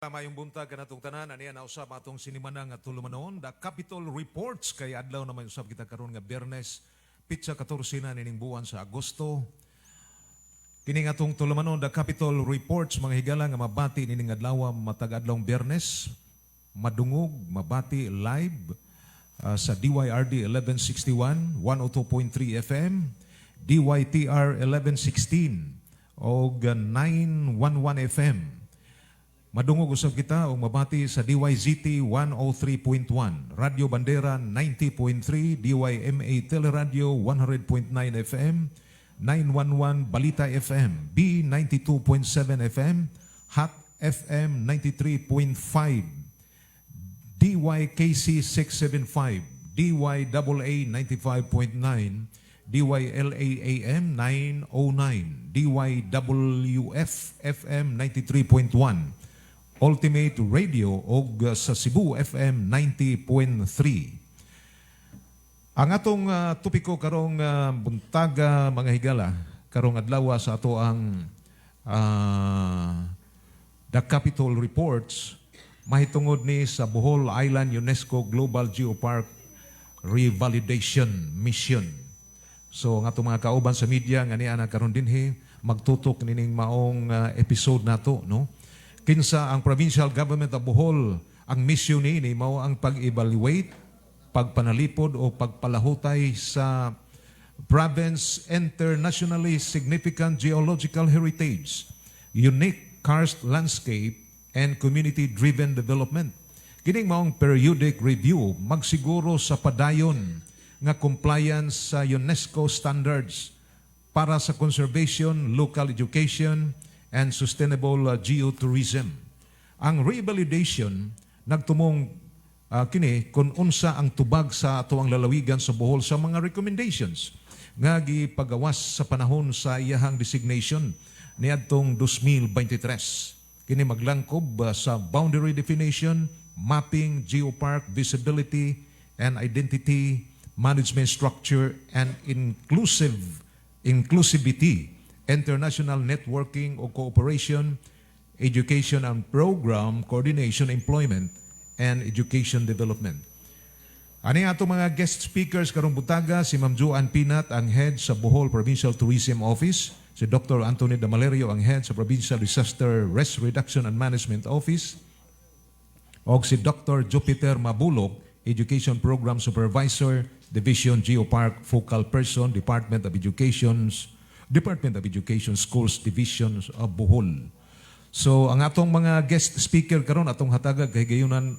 Mayong buntag kanatong tanan aniya na usab atong sinimana nga tulumanon the Capitol Reports kay adlaw na may usab kita karon nga Biyernes pitsa 14 na nining buwan sa Agosto. Kini nga atong tulumanon the Capitol Reports mga higala nga mabati nining adlaw matag adlawng Biyernes madungog mabati live sa DYRD 1161 102.3 FM, DYTR 1116 og 911 FM. Madungog usab kita o mabati sa DYZT 103.1, Radio Bandera 90.3, DYMA Teleradio 100.9 FM, 911 Balita FM, B92.7 FM, Hot FM 93.5, DYKC 675, DYAA 95.9, DYLAAM 909, DYWF FM 93.1, Ultimate Radio og sa Cebu FM 90.3. Ang atong topiko karong buntaga mga higala karong adlaw sa ato ang The Capitol Reports mahitungod ni sa Bohol Island UNESCO Global Geopark Revalidation Mission. So ang atong mga kauban sa media nga niya na karon dinhi magtutok nining maong episode nato, no? Kinsa ang provincial government of Bohol, ang mission ni mao ang pag-evaluate, pagpanalipod o pagpalahutay sa province internationally significant geological heritage, unique karst landscape and community-driven development. Kining maong periodic review magsiguro sa padayon nga compliance sa UNESCO standards para sa conservation, local education, and sustainable geotourism. Ang revalidation nagtumong kini kung unsa ang tubag sa atuang lalawigan sa Bohol sa mga recommendations nga gipagawas sa panahon sa iyahang designation niadtong 2023. Kini maglangkob sa boundary definition, mapping, geopark visibility and identity, management structure and inclusivity, international networking o cooperation, education and program coordination, employment, and education development. Ani ato mga guest speakers karong butaga, si Ma'am Joan Pinat, ang head sa Bohol Provincial Tourism Office, si Dr. Anthony Damalerio, ang head sa Provincial Disaster Risk Reduction and Management Office, o si Dr. Jupiter Mabulok, Education Program Supervisor, Division Geopark Focal Person, Department of Education Schools Divisions of Bohol. So ang atong mga guest speaker karon atong hatagag kay gayunan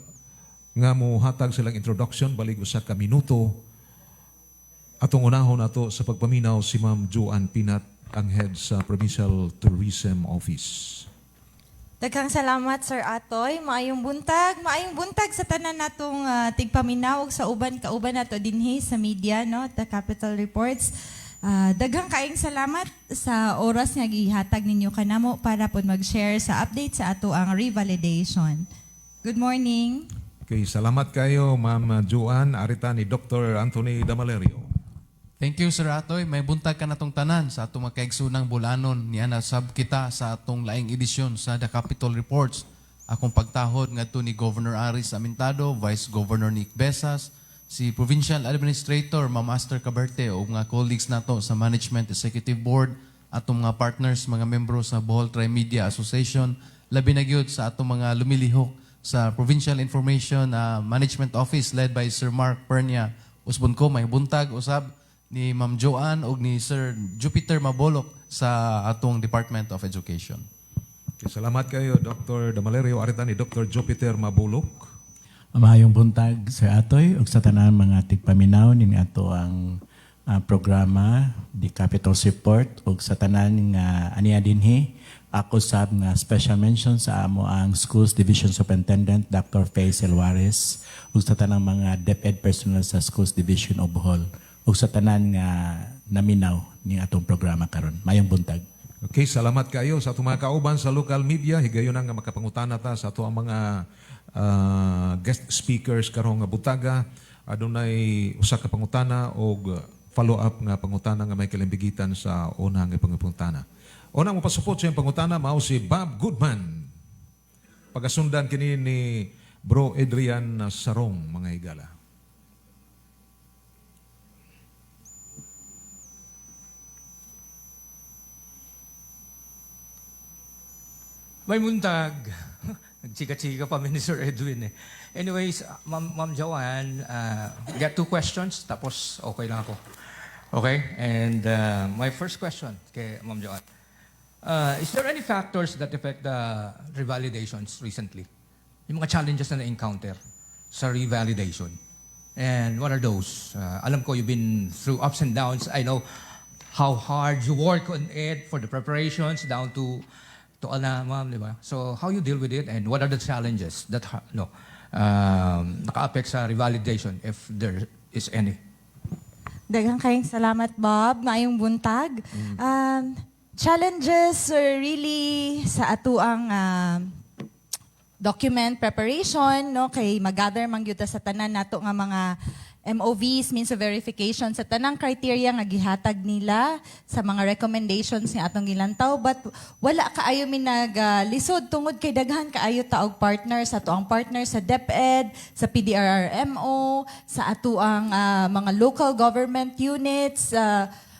nga mo hatag silang introduction balig usa ka minuto. Atong unahon nato sa pagpaminaw si Ma'am Joan Pinat, ang head sa Provincial Tourism Office. Daghang salamat Sir Atoy. Maayong buntag sa tanan natong tigpaminaw sa kauban nato dinhi sa media, no, The Capitol Reports. Daghang kaayong salamat sa oras nga gihatag ninyo kanamo para pod mag-share sa update sa ato ang revalidation. Good morning. Okay, salamat kayo Ma'am Joan, arita ni Dr. Anthony Damalerio. Thank you, Sir Atoy. May buntag ka natong tanan sa atong makaigsunang bulanon. Niya na sab kita sa atong laing edisyon sa The Capitol Reports. Akong pagtahod ngadto ni Governor Aris Amintado, Vice Governor Nick Besas, si Provincial Administrator Ma'am Aster Caberte o mga colleagues nato sa Management Executive Board, atong mga partners, mga membro sa Bohol Tri-Media Association, labi na gyud sa atong mga lumilihok sa Provincial Information Management Office led by Sir Mark Pernia. Usbon ko may buntag usab ni Ma'am Joan o ni Sir Jupiter Mabolok sa atong Department of Education. Okay, salamat kayo Dr. Damalerio, arita ni Dr. Jupiter Mabolok. Maayong buntag sa atoy ug sa tanan mga tigpaminaw ning ato ang programa The Capitol Report ug sa tanan nga aniya dinhi ako sab nga special mention sa amo ang Schools Division Superintendent Dr. Faisal Juarez ug sa tanang mga DepEd personnel sa Schools Division of Bohol ug sa tanan nga naminaw ning atong programa karon. Maayong buntag. Okay, salamat kayo sa atong mga kauban sa local media. Higayon nga makapangutana ta sa ato ang mga guest speakers karong nga butaga. Adunay usa ka pangutana og follow-up nga pangutana nga may kalimbigitan sa unang pangutana. Unang mapasupot sa iyang pangutana mao si Bob Goodman. pagasundan kini ni Bro Adrian Sarong, mga higala. May buntag. Nagchika-chika pa ni Sir Edwin eh. Anyways, Ma'am Joanne, got 2 questions, tapos okay lang ako. Okay? And my first question kay Ma'am Joanne. Is there any factors that affect the revalidations recently? Yung mga challenges na na-encounter sa revalidation. And what are those? Alam ko you've been through ups and downs. I know how hard you work on it for the preparations down to ala, ma'am, di ba? So, how you deal with it and what are the challenges that naka-affect sa revalidation if there is any? Daghang kayong salamat, Bob. Maayong buntag. Challenges are really sa atuang document preparation, no? Kay mag-gather man gyud ta sa tanan nato nga mga MOVs, means of verification, sa tanang criteria nga gihatag nila sa mga recommendations nga atong gilantaw, but wala kaayo mi naglisod tungod kay daghan kaayo taog partner sa atoang partner sa DepEd, sa PDRRMO, sa atoang mga local government units.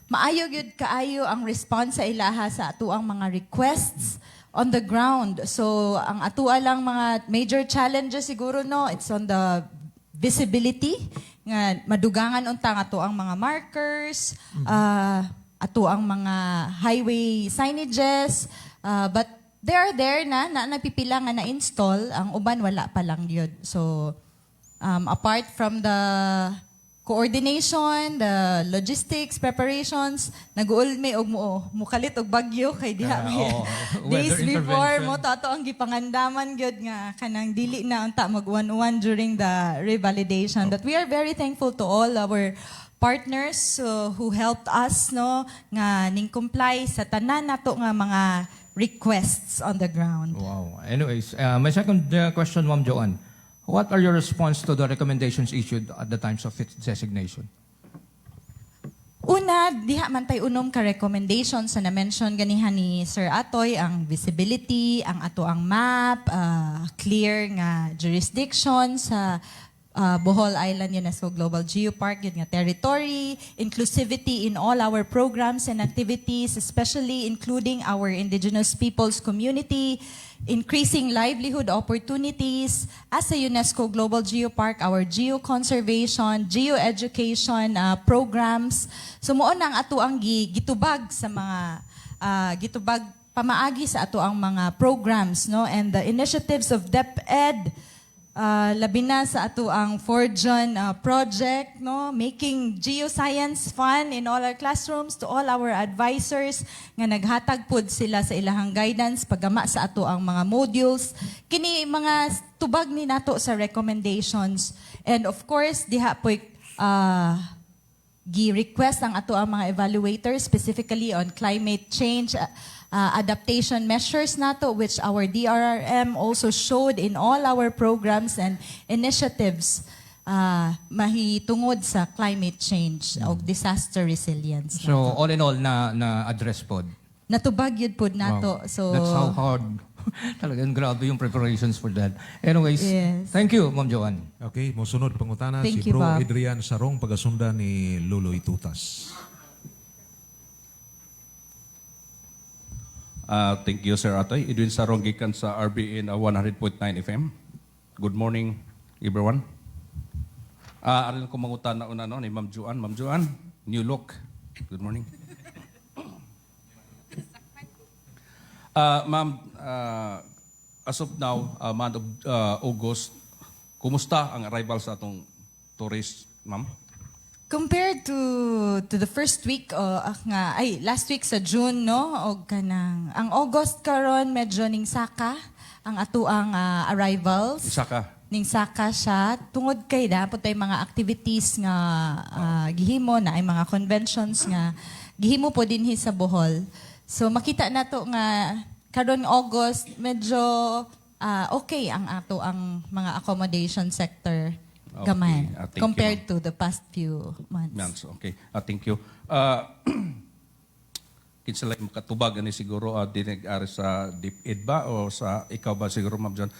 Maayo gyud kaayo ang response sa ilaha sa atoang mga requests on the ground. So ang atua lang mga major challenges siguro, no, it's on the visibility nga madugangan unta nga ato ang mga markers, ato ang mga highway signages, but they are there na napipila nga na-install, ang uban wala pa lang yun. So apart from the coordination, the logistics, preparations, nag-uol may og mukalit og bagyo kay diha days weather before intervention. mo tato ang gipangandaman gyud nga kanang dili na unta mag-1-1 during the revalidation. But we are very thankful to all our partners who helped us, no, nga ning comply sa tanan nato nga mga requests on the ground. Wow. Anyways, my second question, Ma'am Joanne. What are your response to the recommendations issued at the times of its designation? Una, diha man tay unom ka recommendations na na-mention ganihan ni Sir Atoy, ang visibility, ang ato ang map, clear nga jurisdiction sa Bohol Island UNESCO Global Geopark, yun nga territory, inclusivity in all our programs and activities, especially including our indigenous peoples community, increasing livelihood opportunities as a UNESCO Global Geopark, our geo-conservation, geo-education programs. So mo ang ato ang gitubag sa mga gitubag pamaagi sa ato ang mga programs, no, and the initiatives of DepEd, labi na sa ato ang Forjon project, no, making geoscience fun in all our classrooms, to all our advisors nga naghatag pud sila sa ilahang guidance pagama sa ato ang mga modules, kini mga tubag ni nato sa recommendations. And of course diha po gi-request ang ato ang mga evaluators specifically on climate change adaptation measures nato, which our DRRM also showed in all our programs and initiatives mahitungod sa climate change o disaster resilience. So, all in all, na-address pod. Natubag yun po nato. Wow. So, That's how hard. Talagang grabe yung preparations for that. Anyways, Yes. thank you, Ma'am Joanne. Okay, mosunod pangutana Thank si you, Bro Bob. Adrian Sarong, pagasundan ni Luloy Tutas. Thank you, Sir Atoy. Edwin Sarong gikan sa RBN 100.9 FM. Good morning, everyone. Aral ko mangutan na una no, ni Ma'am Joanne. Ma'am Joanne, new look. Good morning. Ma'am, as of now, month of August, kumusta ang arrival sa atong tourist, ma'am? compared to the first week last week sa June, no, og kanang ang August karon medyo ning saka ang atuang arrivals. Isa ka. Ning saka siya tungod kay dapat tay mga activities nga gihimo na ay mga conventions nga gihimo po dinhi sa Bohol. So makita nato nga karon August medyo okay ang ato ang mga accommodation sector. Okay. Gamay, Thank you, compared to the past few months. Months, okay. Thank you. kinsa lay makatubag ani siguro dinig ari sa DepEd ba o sa ikaw ba siguro Ma'am John.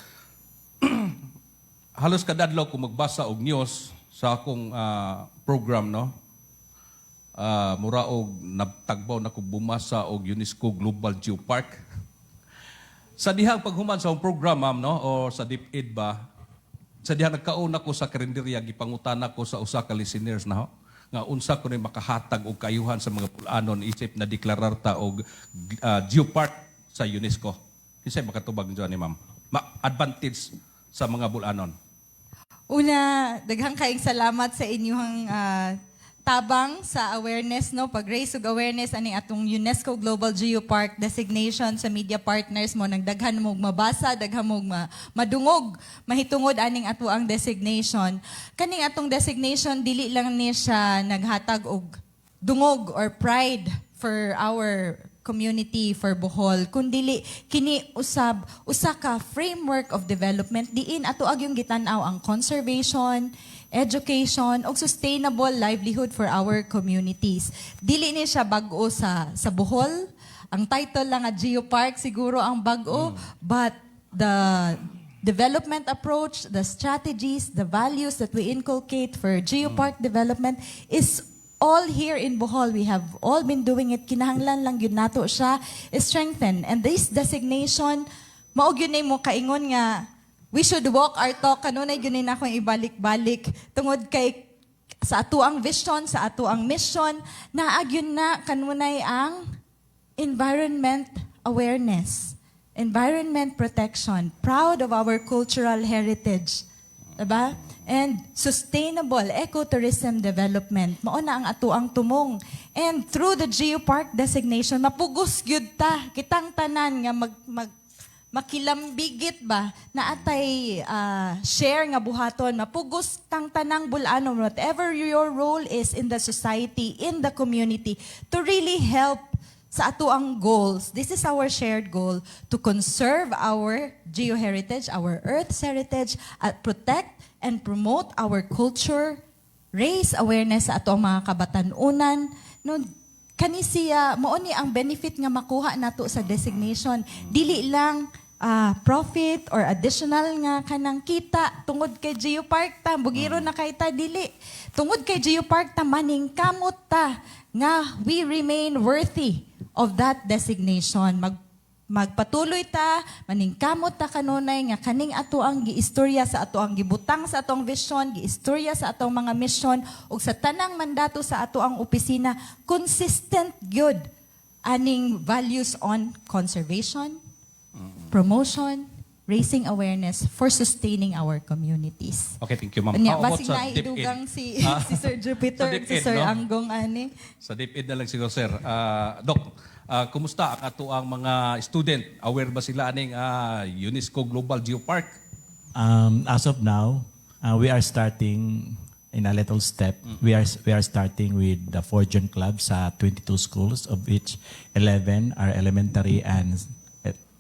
Halos kadadlaw ko magbasa og news sa akong program no. Mura og nagtagbaw na ko bumasa og UNESCO Global Geopark. Sa dihang paghuman sa akong program ma'am no o sa DepEd ba, sa dihang nagkauna ko sa karinderya gipangutana ko sa usa ka listeners na ho, nga unsa ko ni makahatag og kayuhan sa mga pulanon isip na deklarar ta og geopark sa UNESCO. Kinsay makatubag ni ma'am? Advantage sa mga bulanon. Una, daghang kaayong salamat sa inyong tabang sa awareness, no? Pag-raise og awareness aning atong UNESCO Global Geopark designation sa media partners mo, nagdaghan mo mabasa, daghan mo madungog, mahitungod aning ato ang designation. Kaning atong designation, dili lang ni siya naghatag og dungog or pride for our community for Bohol, kundili kini usa ka framework of development diin ato agyong gitan-aw ang conservation, education ug sustainable livelihood for our communities. Dili ni siya bag-o sa Bohol. Ang title lang nga Geopark siguro ang bag-o, but the development approach, the strategies, the values that we inculcate for geopark development is all here in Bohol. We have all been doing it. Kinahanglan lang yun nato siya strengthen. And this designation, maog yun mo kaingon nga, we should walk our talk. Kanunay yun na akong ibalik-balik. Tungod kay sa ato ang vision, sa ato ang mission, naag yun na kanunay ang environment awareness, environment protection, proud of our cultural heritage. Diba? And sustainable ecotourism development. Mao na ang ato ang tumong. And through the geopark designation, mapugos gyud ta kitang tanan nga makilambigit ba na atay share nga buhaton, mapugos tang tanang bulanon, whatever your role is in the society, in the community, to really help sa ato ang goals. This is our shared goal, to conserve our geoheritage, our Earth's heritage, at protect and promote our culture, raise awareness sa ato ang mga kabatanunan. No, kani siya, mao ni ang benefit nga makuha nato sa designation. Dili lang profit or additional nga kanang kita tungod kay geopark ta, bugiro na kay ta, dili. Tungod kay geopark ta, maningkamot ta nga we remain worthy of that designation. Magpatuloy ta, maningkamot ta kanunay nga kaning ato ang giistorya sa ato ang gibutang sa atong vision, giistorya sa atong mga mission ug sa tanang mandato sa ato ang opisina, consistent gyud aning values on conservation, promotion, raising awareness for sustaining our communities. Okay, thank you ma'am. Nya, How about basig sa na DepEd? idugang si Sir Jupiter, Sa si DepEd, Sir no? Anggong ani. Sa DepEd na lang siguro sir. Doc, kumusta ang ato ang mga student? Aware ba sila aning UNESCO Global Geopark? As of now, we are starting in a little step. We are starting with the Fortune Club sa 22 schools, of which 11 are elementary and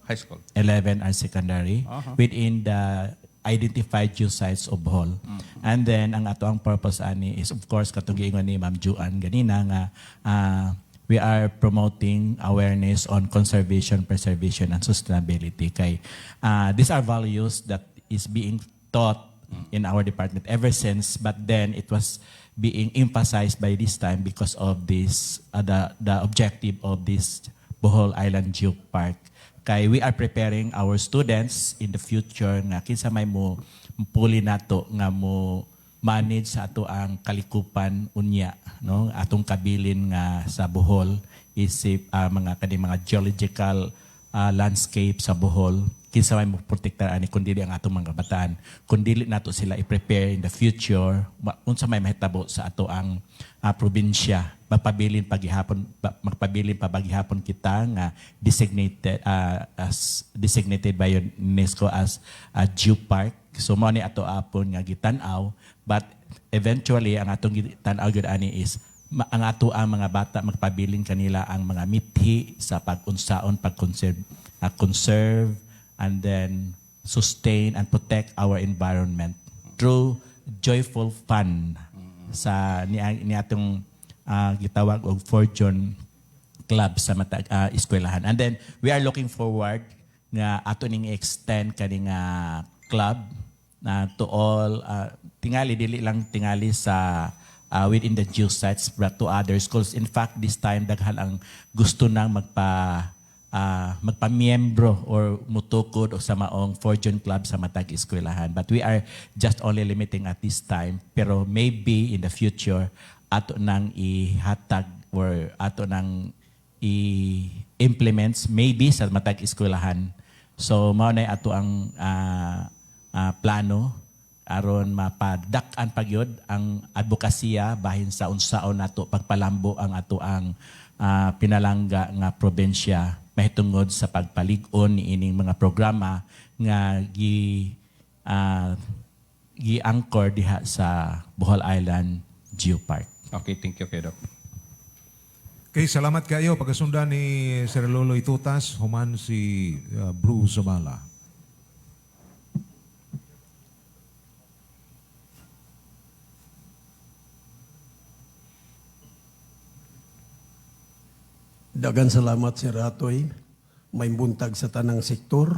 High school. 11 are secondary within the identified sites of Bohol. And then ang ato ang purpose ani is of course katong giingon ni Ma'am Juan ganina nga we are promoting awareness on conservation, preservation and sustainability kay these are values that is being taught in our department ever since, but then it was being emphasized by this time because of this the objective of this Bohol Island Geopark. Kay we are preparing our students in the future nga kinsa may mo puli nato nga mo manage sa ato ang kalikupan unya, no, atong kabilin nga sa Bohol isip mga geological landscape sa Bohol kinsa may mo protektar ani kundi ang atong mga bataan kundi nato sila i-prepare in the future unsa may mahitabo sa ato ang probinsya magpabilin paghihapon kita nga designated by UNESCO as a geopark. So mao ni ato apon nga gitan-aw, but eventually ang atong gitan-aw gyud ani is ang ato ang mga bata magpabilin kanila ang mga mithi sa pag-unsaon conserve and then sustain and protect our environment through joyful fun sa ni atong gitawag og Fortune club sa matag eskwelahan. And then we are looking forward nga ato ning extend kaning club na to all tingali dili lang tingali sa within the geosites but to other schools. In fact, this time daghan ang gusto nang magpamiyembro or mutukod o sa maong Fortune Club sa matag eskwelahan. But we are just only limiting at this time. Pero maybe in the future, ato nang ihatag or ato nang i-implements maybe sa matag eskwelahan. So mao na ato ang plano aron mapadak-an pagyod ang advokasya bahin sa unsaon nato pagpalambo ang ato ang pinalangga nga probensya mahitungod sa pagpalig-on ni ining mga programa nga gi-anchor diha sa Bohol Island Geopark. Okay, thank you, Doc. Okay, salamat kayo. Pagkasundan ni Sir Lolo Itutas, human si Bruce Zamala. Dagan salamat Sir Atoy. May buntag sa tanang sektor,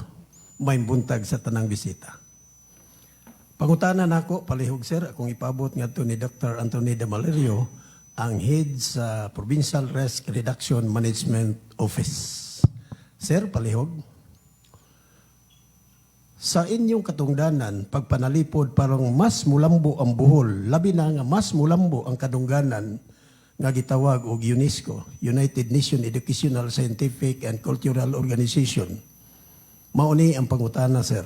may buntag sa tanang bisita. Pangutanan ako, palihog sir, akong ipabot nga ni Dr. Anthony De Valerio, ang head sa Provincial Risk Reduction Management Office. Sir, palihog. Sa inyong katungdanan, pagpanalipod parang mas mulambo ang Bohol, labi na nga mas mulambo ang kadungganan nga gitawag og UNESCO, United Nations Educational, Scientific and Cultural Organization. Mauni ang pangutana, sir.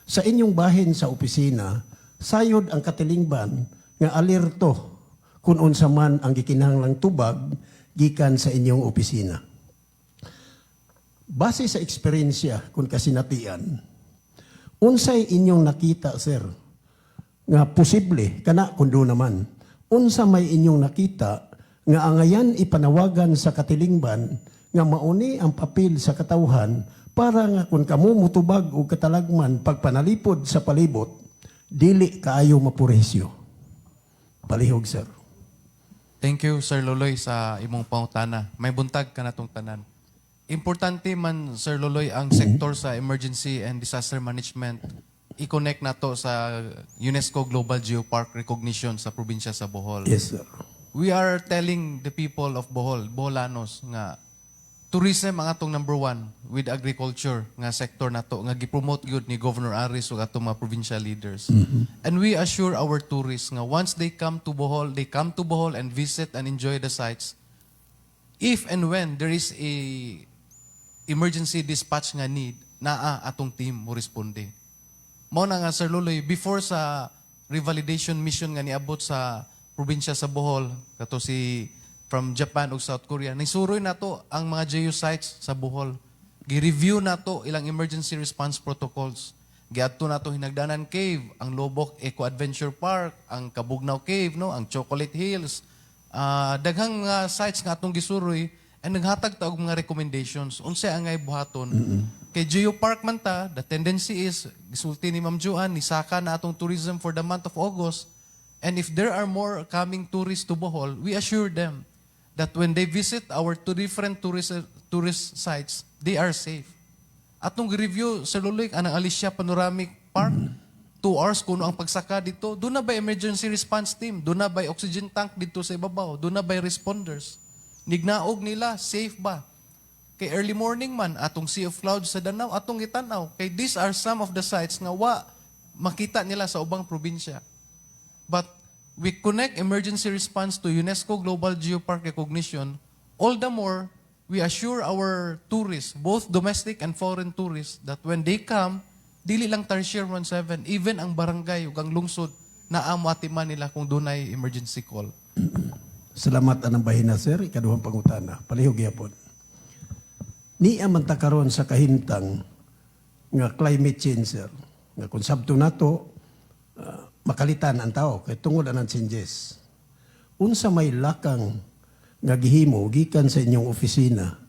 Sa inyong bahin sa opisina, sayod ang katilingban nga alerto kung unsa man ang gikinahanglang tubag gikan sa inyong opisina. Base sa eksperyensya kung kasinatian, unsay inyong nakita, sir, nga posible kana kundo naman, unsa may inyong nakita nga angayan ipanawagan sa katilingban nga mauni ang papel sa katawhan para nga kung kamo mutubag o katalagman pagpanalipod sa palibot, dili kaayo mapuresyo. Palihog, sir. Thank you, Sir Loloy, sa imong pangutana. May buntag ka na tong tanan. Importante man, Sir Loloy, ang sektor sa emergency and disaster management. I-connect na to sa UNESCO Global Geopark Recognition sa probinsya sa Bohol. Yes, sir. We are telling the people of Bohol, Boholanos, nga tourism ang atong number one with agriculture nga sector nato nga gipromote gyud ni Governor Aris ug atong mga provincial leaders. And we assure our tourists nga once they come to Bohol and visit and enjoy the sites. If and when there is a emergency dispatch nga need, naa atong team mo responde. Mao na nga Sir Luloy, before sa revalidation mission nga niabot sa probinsya sa Bohol, kato si from Japan ug South Korea, nisuroy na to ang mga geosites sa Bohol. Gi-review na to ilang emergency response protocols. Giadto na to Hinagdanan Cave, ang Lobok Eco Adventure Park, ang Kabugnaw Cave, no, ang Chocolate Hills. Daghang sites nga atong gisuroy and naghatag ta og mga recommendations unsay angay buhaton. Kay Geopark man ta, the tendency is gisulti ni Ma'am Joanne, nisaka na atong tourism for the month of August. And if there are more coming tourists to Bohol, we assure them that when they visit our two different tourist sites, they are safe. Atong review sa Luloy, anang Alicia Panoramic Park, 2 hours kuno ang pagsaka dito. Doon na ba emergency response team? Doon na ba oxygen tank dito sa ibabaw? Doon na ba responders? Nignaog nila, safe ba? Kay early morning man, atong Sea of Clouds sa Danau, atong itanaw. Kay these are some of the sites nga makita nila sa ubang probinsya. But we connect emergency response to UNESCO Global Geopark Recognition. All the more, we assure our tourists, both domestic and foreign tourists, that when they come, dili lang Tarsier 17, even ang barangay ug ang lungsod, naamatiman nila kung dunay emergency call. Salamat anang bahina, sir. Ikaduhang pangutana. Palihog yapon. Niya man ta karon sa kahimtang nga climate change, sir. Nga kung sabto nato, makalitan ang tao kay tungod anang changes. Unsa may lakang nga gihimo gikan sa inyong opisina,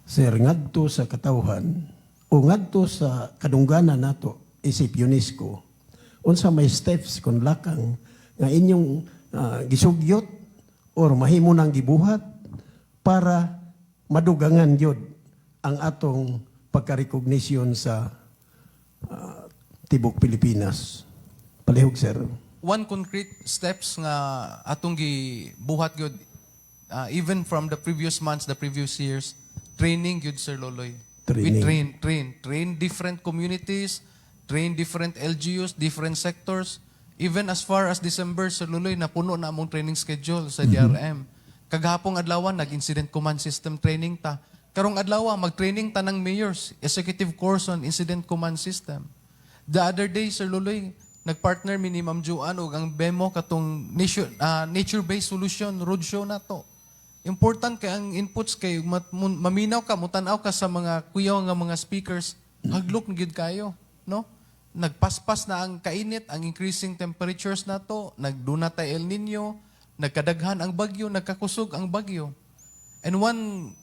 sir, ngadto sa katawhan o ngadto sa kadungganan nato isip UNESCO, unsa may steps kung lakang nga inyong gisugyot or mahimo nang gibuhat para madugangan yun ang atong pagka-recognition sa Tibok Pilipinas. Palihog, sir. One concrete steps nga atong gibuhat gyud even from the previous months, the previous years, training gyud Sir Loloy. We Training. train different communities, train different LGUs, different sectors. Even as far as December, Sir Loloy, napuno na among training schedule sa DRM. Kaghapong adlaw nag-incident command system training ta. Karong adlaw mag-training ta ng mayors, executive course on incident command system. The other day, Sir Loloy, nagpartner mi ni Ma'am Joanne og ang BEMO katong nature-based solution roadshow na to. Important kay ang inputs kay maminaw ka, mutanaw ka sa mga kuyaw nga mga speakers, haglok na gyud kayo, no? Nagpaspas na ang kainit, ang increasing temperatures na to, nagduna tay El Nino, nagkadaghan ang bagyo, nagkakusog ang bagyo. And one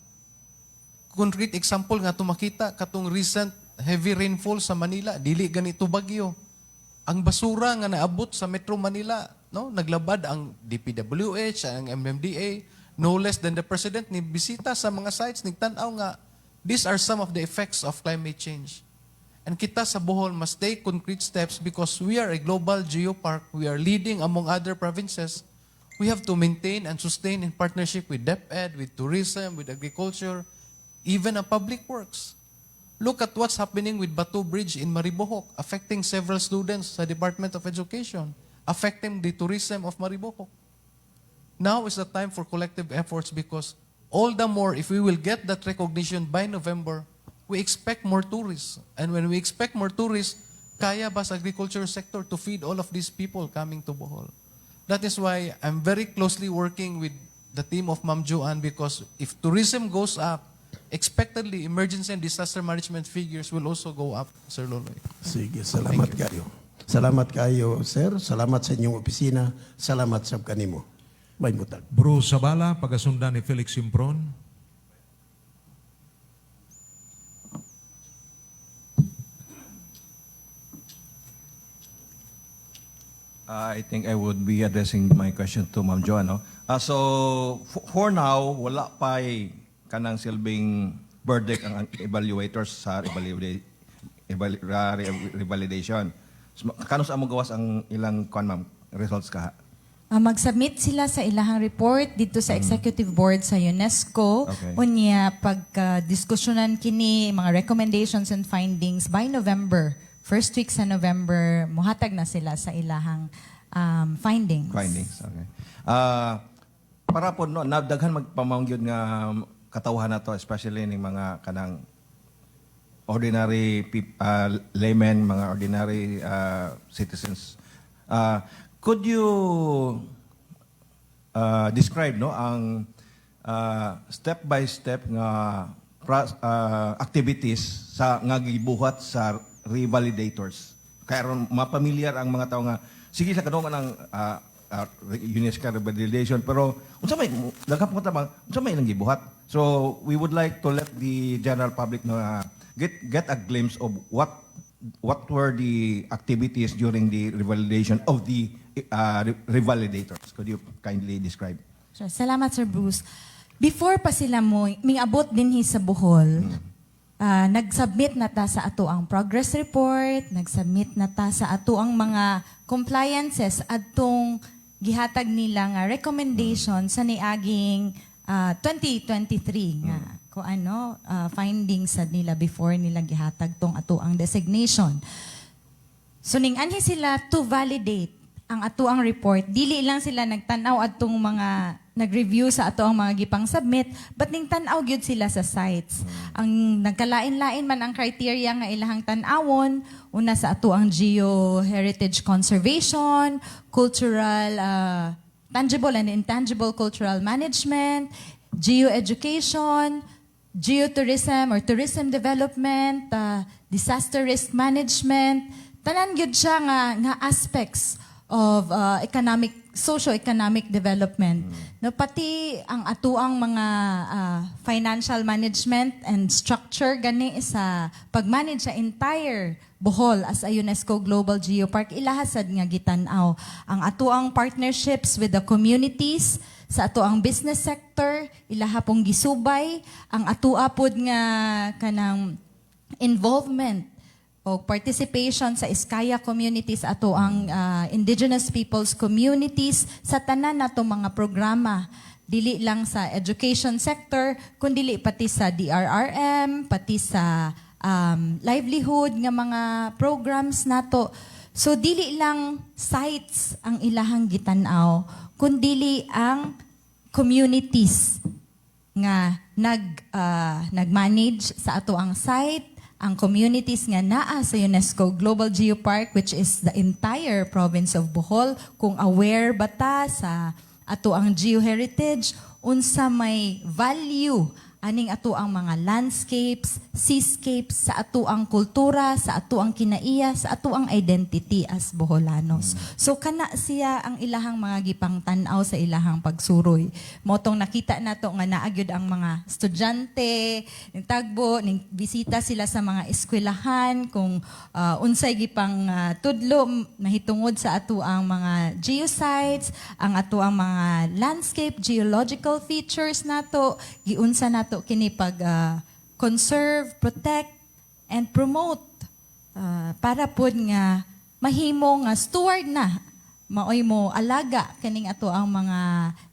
concrete example nga tumakita katong recent heavy rainfall sa Manila, dili ganito bagyo. Ang basura nga naabot sa Metro Manila, no, naglabad ang DPWH, ang MMDA, no less than the President ni bisita sa mga sites, nagtanaw nga, these are some of the effects of climate change. And kita sa Bohol must take concrete steps because we are a global geopark. We are leading among other provinces. We have to maintain and sustain in partnership with DepEd, with tourism, with agriculture, even ang public works. Look at what's happening with Batu Bridge in Maribohok, affecting several students sa Department of Education, affecting the tourism of Maribohok. Now is the time for collective efforts because all the more if we will get that recognition by November, we expect more tourists. And when we expect more tourists, kaya ba sa agriculture sector to feed all of these people coming to Bohol? That is why I'm very closely working with the team of Ma'am Joanne because if tourism goes up, expectedly emergency and disaster management figures will also go up, Sir Loloy. Sige, salamat kayo. Salamat kayo, sir. Salamat sa inyong opisina. Salamat sa kanimo. May butag. Bruce Sabala, pagasundan ni Felix Simpron. I think I would be addressing my question to Ma'am Joanne. No? So, for now, wala pa kanang silbing verdict ang evaluators sa revalidation. So, kano sa among gawas ang ilang ma'am, results kaha? Mag-submit sila sa ilahang report dito sa executive board sa UNESCO. Okay. Unya pagka-diskusyonan kini mga recommendations and findings by November, first week sa November, muhatag na sila sa ilahang findings. Findings, okay. Para po, no, daghan magpamangyod nga katawhan na to, especially ng mga kanang ordinary laymen, mga ordinary citizens. Could you describe no ang step by step nga activities sa nga gibuhat sa revalidators? Kaya ron mapamilyar ang mga tao nga sige sa kanungan ng UNESCO revalidation pero unsa may daghan po ta unsa may nang gibuhat. So we would like to let the general public know get a glimpse of what were the activities during the revalidation of the revalidators. Could you kindly describe? Sure. Salamat, Sir Bruce. Before pa sila mo, abot din sa Bohol, nag-submit na ta sa ato ang progress report, nag-submit na ta sa ato ang mga compliances atong gihatag nila nga recommendation sa niaging 2023 nga kung ano findings sa nila before nila gihatag tong ato ang designation. So ning-anhi sila to validate ang ato ang report. Dili lang sila nagtanaw atong mga nag-review sa ato ang mga gipang submit, but ning tanaw gyud sila sa sites. Ang nagkalain-lain man ang criteria nga ilahang tan-awon, una sa ato ang geo-heritage conservation, cultural tangible and intangible cultural management, geo-education, geotourism or tourism development, disaster risk management, tanan gyud siya nga aspects of socio-economic development. No, pati ang atuang mga financial management and structure gani sa pag-manage sa entire Bohol as a UNESCO Global Geopark ilahasad nga gitan-aw ang atuang partnerships with the communities sa ato ang business sector, ilaha pong gisubay ang atua pod nga kanang involvement o participation sa Iskaya communities ato ang indigenous peoples communities sa tanan nato mga programa, dili lang sa education sector kundi pati sa DRRM, pati sa livelihood nga mga programs nato. So dili lang sites ang ilahang gitanaw kundi ang communities nga nag-manage sa ato ang site, ang communities nga naa sa UNESCO Global Geopark, which is the entire province of Bohol. Kung aware ba ta sa ato ang geoheritage, unsa may value aning ato ang mga landscapes, seascapes, sa ato ang kultura, sa ato ang kinaiya, sa ato ang identity as Boholanos. So kana siya ang ilahang mga gipang tan-aw sa ilahang pagsuroy. Motong nakita nato nga naagyod ang mga estudyante, ning tagbo, ning bisita sila sa mga eskwelahan, kung unsay gipang tudlo nahitungod sa ato ang mga geosites, ang ato ang mga landscape, geological features nato, giunsa nato kini pag conserve, protect, and promote para pod nga mahimo nga steward na maoy mo alaga kaning ato ang mga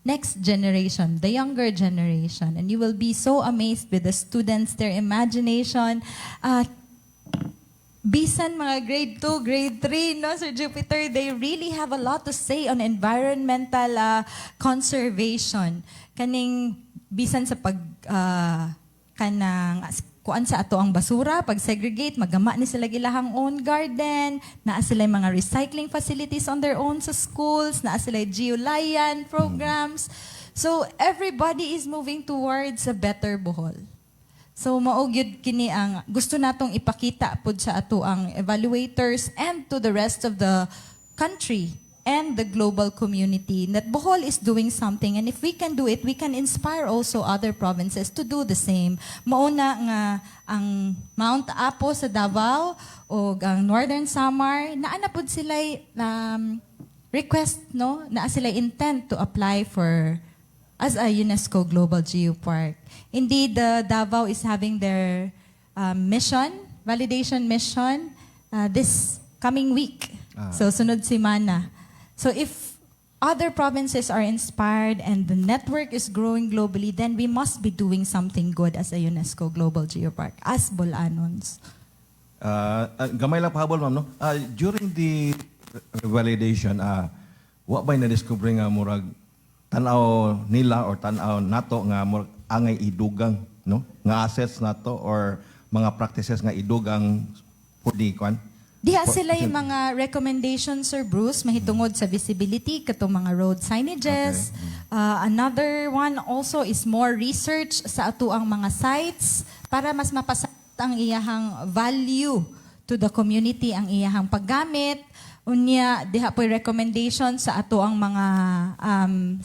next generation, the younger generation, and you will be so amazed with the students, their imagination. Bisan mga grade 2, grade 3, no, Sir Jupiter, they really have a lot to say on environmental conservation. Kaning bisan sa pag kanang kuan sa ato ang basura, pag segregate, magama ni sila ilahang own garden, naa sila mga recycling facilities on their own sa schools, naa sila geolayan programs. So everybody is moving towards a better Bohol. So maugyod kini ang gusto natong ipakita pud sa ato ang evaluators and to the rest of the country and the global community that Bohol is doing something, and if we can do it, we can inspire also other provinces to do the same. Mauna nga ang Mount Apo sa Davao o ang Northern Samar, naa na pud sila request, no, naa sila intent to apply for as a UNESCO Global Geopark. Indeed, Davao is having their validation mission this coming week. So sunod semana. So if other provinces are inspired and the network is growing globally, then we must be doing something good as a UNESCO Global Geopark, as Bolanons. Gamay lang pahabol, ma'am, no? During the validation, wa ba'y na-discover nga murag tanaw nila or tanaw nato nga murag angay idugang, no? Nga assets nato or mga practices nga idugang pudi kwan? Diha sila yung mga recommendations, Sir Bruce, mahitungod sa visibility, katong mga road signages. Another one also is more research sa ato ang mga sites para mas mapasat ang iyahang value to the community, ang iyahang paggamit. Unya, diha po recommendation sa ato ang mga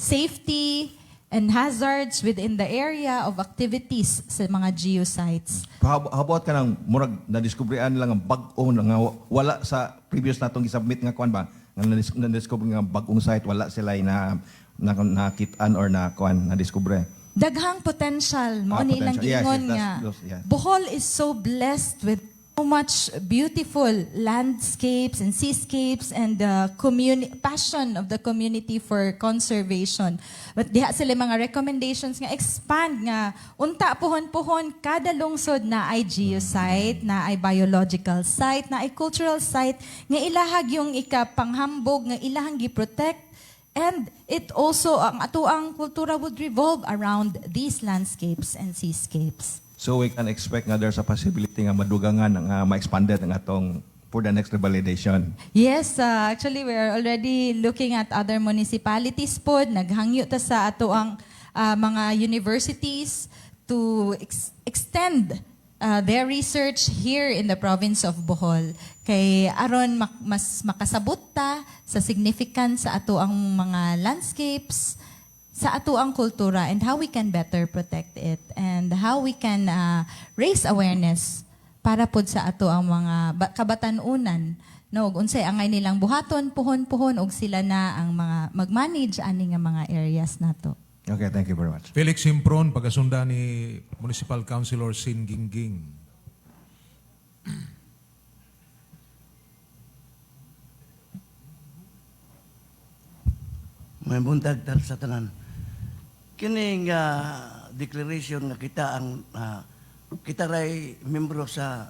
safety and hazards within the area of activities sa mga geosites. Habot ka ng murag na-discoveryan nila nga bag-o nga wala sa previous natong isubmit nga kuan ba nga na-discover nga bag-ong site wala sila na nakitaan or na kuan na-discover. Daghang potential mo ni ilang giingon nga. Bohol is so blessed with so much beautiful landscapes and seascapes and the passion of the community for conservation. But diha sila mga recommendations nga expand nga unta puhon-puhon kada lungsod na ay geosite, na ay biological site, na ay cultural site nga ilahag yung ikapanghambog nga ilahang gi-protect, and it also ang ato ang kultura would revolve around these landscapes and seascapes. So we can expect nga there's a possibility nga madugangan nga ma-expanded ang atong for the next revalidation. Yes, actually we're already looking at other municipalities pod. Naghangyo ta sa ato ang mga universities to extend their research here in the province of Bohol. Kay aron mas makasabot ta sa significance sa ato ang mga landscapes, sa ato ang kultura, and how we can better protect it, and how we can raise awareness para pod sa ato ang mga kabatanunan, no, ug unsay angay nilang buhaton puhon-puhon og sila na ang mga mag-manage ani nga mga areas nato. Okay, thank you very much. Felix Simpron, pagkasunda ni Municipal Councilor Sin Gingging. May buntag tal sa tanan. Kining declaration nga kita ang kita ray membro sa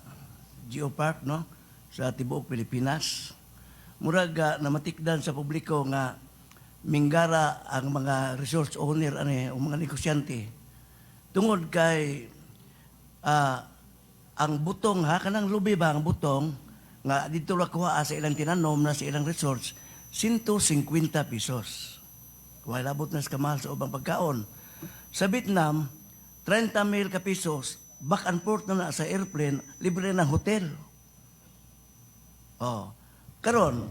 Geopark no sa tibuok Pilipinas. Murag namatikdan sa publiko nga minggara ang mga resource owner ani o mga negosyante tungod kay ang butong kanang lubi ba ang butong nga dito ra kuha sa ilang tinanom na sa ilang resorts 150 pesos. Wala labot na sa kamahal sa ubang pagkaon. Sa Vietnam, 30,000 ka pesos, back and forth na sa airplane, libre ng hotel. Oh. Karon,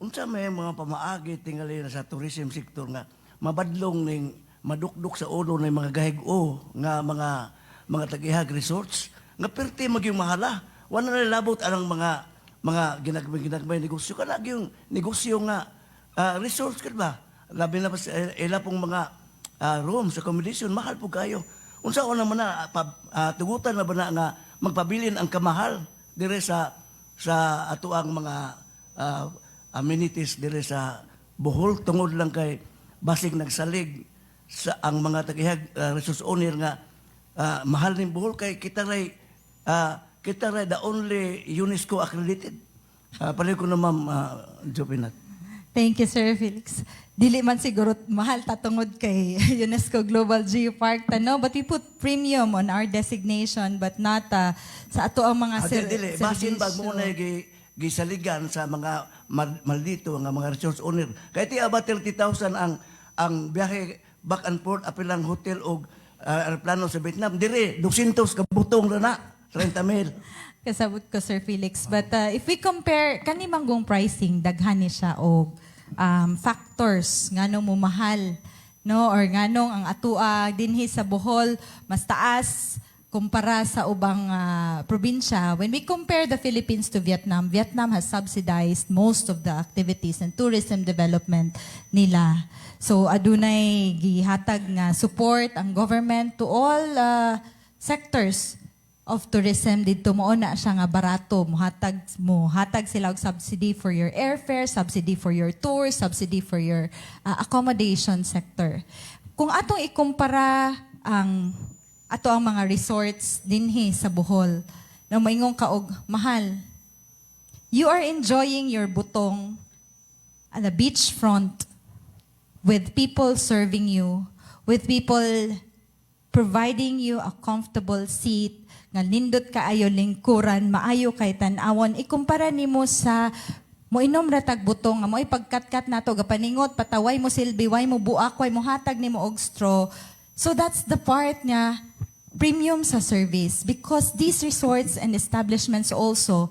unsa may mga pamaagi tingali na sa tourism sector nga mabadlong ning madukduk sa ulo ng mga gahig-o nga mga tagihag resorts nga perti magyong mahala. Wala na labot anang mga ginagmay negosyo kana yung negosyo nga resorts kad ba? Labi na pa sa ila pong mga rooms, accommodation, mahal po kayo. Unsa ko naman na, tugutan na ba na nga magpabilin ang kamahal dire sa ato ang mga amenities dire sa Bohol tungod lang kay basig nagsalig sa ang mga tagihag resource owner nga mahal ning Bohol kay kita ray the only UNESCO accredited. Palihog ko na Ma'am Jopinat. Thank you, Sir Felix. Dili man siguro mahal tatungod kay UNESCO Global Geopark no, but we put premium on our designation but not sa ato ang mga Dili, basin bag mo na gisaligan sa mga maldito nga mga resource owner. Kaya ti about 30,000 ang biyahe back and forth apilang hotel o aeroplano sa Vietnam. Dire 200 ka butong na 30,000. Kasabot ko, Sir Felix. But if we compare, kanimanggong pricing, daghan ni siya o factors, nganong mo mahal, no? Or nganong ang atua dinhi sa Bohol, mas taas kumpara sa ubang probinsya. When we compare the Philippines to Vietnam, Vietnam has subsidized most of the activities and tourism development nila. So adunay gihatag nga support ang government to all sectors of tourism dito mo na siya nga barato hatag sila og subsidy for your airfare, subsidy for your tours, subsidy for your accommodation sector. Kung atong ikumpara ang ato ang mga resorts dinhi sa Bohol na maingong kaog mahal, you are enjoying your butong at the beachfront with people serving you, with people providing you a comfortable seat, nga nindot kaayo lingkuran, maayo kay tan-awon. Ikumpara nimo sa moinom ratag butong nga mo'y pagkatkat nato gapaningot pataway mo silbi, way mo buak, way mo hatag nimo og straw. So that's the part niya premium sa service because these resorts and establishments also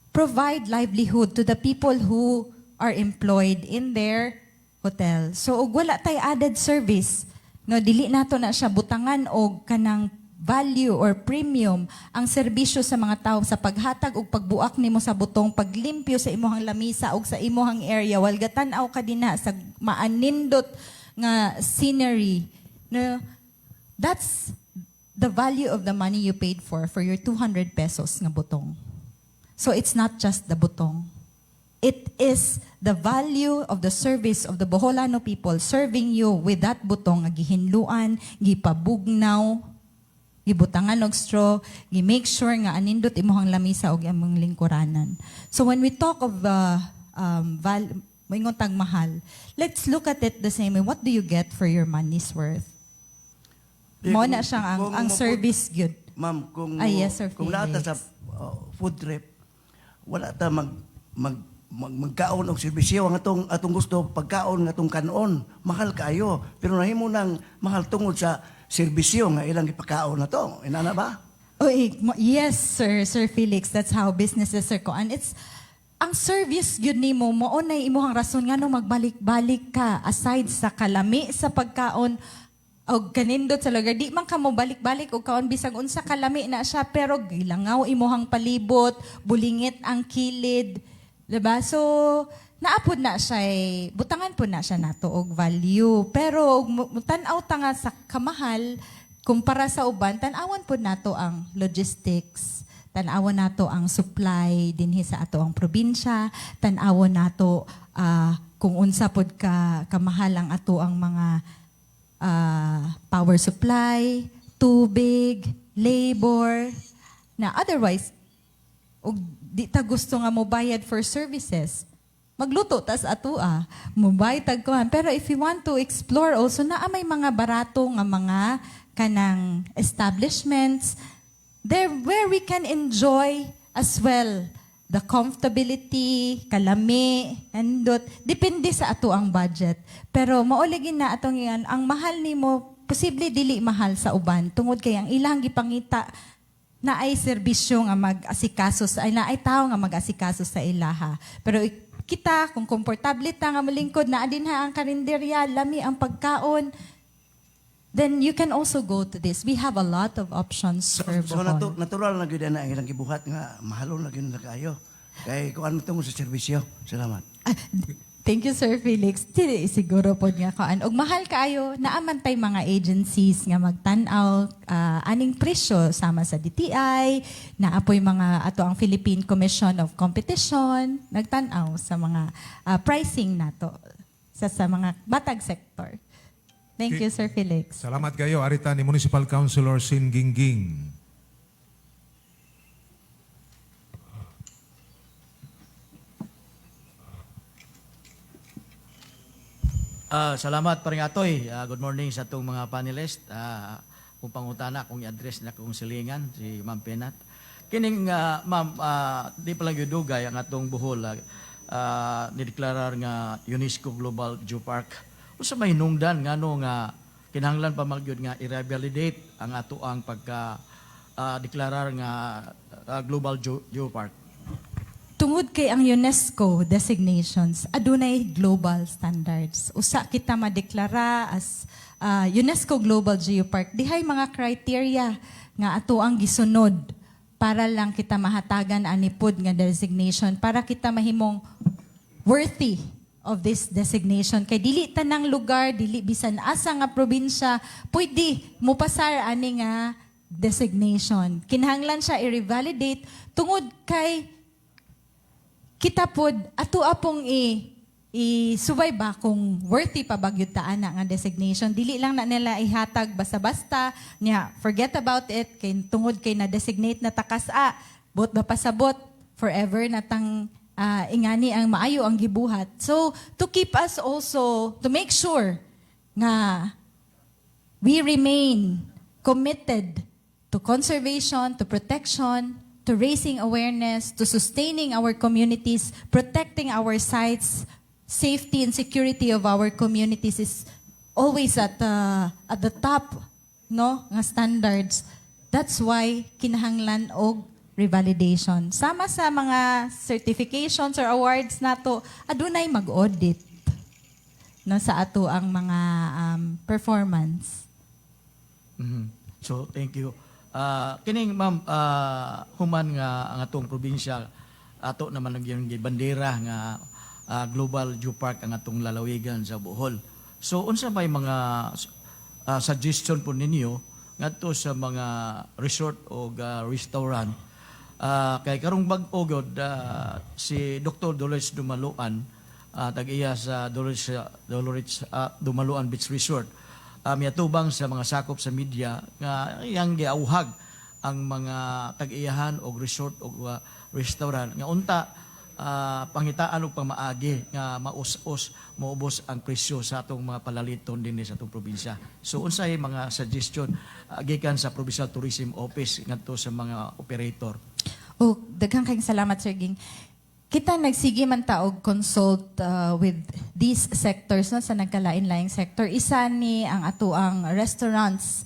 provide livelihood to the people who are employed in their hotel. So og wala tay added service, no, dili nato na siya butangan og kanang value or premium ang serbisyo sa mga tao sa paghatag ug pagbuak nimo sa butong, paglimpyo sa imuhang lamisa ug sa imuhang area, walgatan-aw ka dinha sa maanindot nga scenery. No, that's the value of the money you paid for your 200 pesos nga butong. So it's not just the butong. It is the value of the service of the Boholano people serving you with that butong nga gihinluan, gipabugnaw, gibutangan og straw, gi-make sure nga anindot imuhang lamisa og imong lingkuranan. So when we talk of moingon tag mahal, let's look at it the same way. What do you get for your money's worth? Mo na siyang ang service gyud. Ma'am, kung yes, Sir kung nata sa Felix. food trip, wala ta magkaon og serbisyo ang atong gusto pagkaon nga atong kanon, mahal kayo. Pero nahimo nang mahal tungod sa serbisyo nga ilang ipakaon na to. Inana ba? Yes, Sir Felix. That's how businesses are and it's ang service gyud nimo mao na imuhang rason ngano magbalik-balik ka aside sa kalami sa pagkaon og kanindot sa lugar. Di man ka mo balik-balik og kaon bisag unsa kalami na siya pero gilangaw imuhang palibot, bulingit ang kilid. Diba? So, naapod na siya, butangan po na siya nato og value. Pero tan-aw ta nga sa kamahal, kumpara sa uban, tan-awan po nato ang logistics, tan-awan nato ang supply dinhi sa ato ang probinsya, tan-awan nato kung unsa pod ka kamahal ang ato ang mga power supply, tubig, labor, na otherwise, og di ta gusto nga mo bayad for services, magluto tas atua, mubayad tag kuhan. Pero if you want to explore also, na may mga barato nga mga kanang establishments there where we can enjoy as well the comfortability, kalami, andot. Depende sa ato ang budget. Pero mauligin na atong yan, ang mahal nimo posible dili mahal sa uban tungod kay ang ilang gipangita na ay serbisyo nga mag-asikaso sa na ay tao nga mag-asikaso sa ilaha. Pero kita kung komportable ta nga malingkod na adin ha ang karinderya, lami ang pagkaon, then you can also go to this. We have a lot of options, Sir So Bohol. natural na gyud na ang ilang gibuhat nga mahalon na gyud na kayo. Kay kuan mo sa serbisyo. Salamat. Thank you, Sir Felix. Dili siguro po nga kaan. Og mahal kaayo, naaman tay mga agencies nga magtan-aw aning presyo sama sa DTI, naapoy mga ato ang Philippine Commission of Competition, nagtan-aw sa mga pricing nato sa mga batag sector. Thank you, Sir Felix. Salamat kayo, arita ni Municipal Councilor Sin Gingging. Salamat paring Atoy. Good morning sa itong mga panelist. Kung pangutana, kung i-address na kung silingan, si Ma'am Penat. Kining, Ma'am, di palang yudugay ang atong Bohol, nideklarar nga UNESCO Global Geopark. O sa may hinungdan, nga no nga, kinahanglan pa magyud nga i-revalidate ang ato ang pagka-deklarar nga Global Geopark. Tungod kay ang UNESCO designations, adunay global standards. Usa kita madeklara as UNESCO Global Geopark. Dihay mga criteria nga ato ang gisunod para lang kita mahatagan anipod nga designation, para kita mahimong worthy of this designation. Kay dili tanang lugar, dili bisan asa nga probinsya, pwede mupasar ani nga designation. Kinahanglan siya i-revalidate tungod kay kita pod ato apong isubay ba kung worthy pa bagyud ta ana nga designation. Dili lang na nila ihatag basta-basta niya, forget about it kay tungod kay na designate na takas bot ba pasabot forever natang ingani ang maayo ang gibuhat. So to keep us also to make sure nga we remain committed to conservation, to protection, to raising awareness, to sustaining our communities, protecting our sites, safety and security of our communities is always at the top, no, nga standards. That's why kinahanglan og revalidation. Sama sa mga certifications or awards nato, adunay mag-audit no sa ato ang mga performance. So, thank you. Kining Ma'am, human nga ang atong probinsya, ato naman yung bandera nga Global Geopark ang atong lalawigan sa Bohol. So, unsa may mga suggestion po ninyo ngadto sa mga resort o restaurant? Kay karong bag-o gyud si Dr. Dolores Dumaluan, tag-iya sa Dolores Dumaluan Beach Resort, miatubang sa mga sakop sa media nga iyang giauhag ang mga tag-iyahan o resort o restaurant nga unta pangitaan og pamaagi nga maus-us maubos ang presyo sa atong mga palaliton dinhi sa atong probinsya. So unsay mga suggestion gikan sa Provincial Tourism Office ngadto sa mga operator? Daghang kayong salamat, Sir Ging. Kita nagsige man ta og consult with these sectors no, sa nagkalain-laing sector. Isa ni ang ato ang restaurants,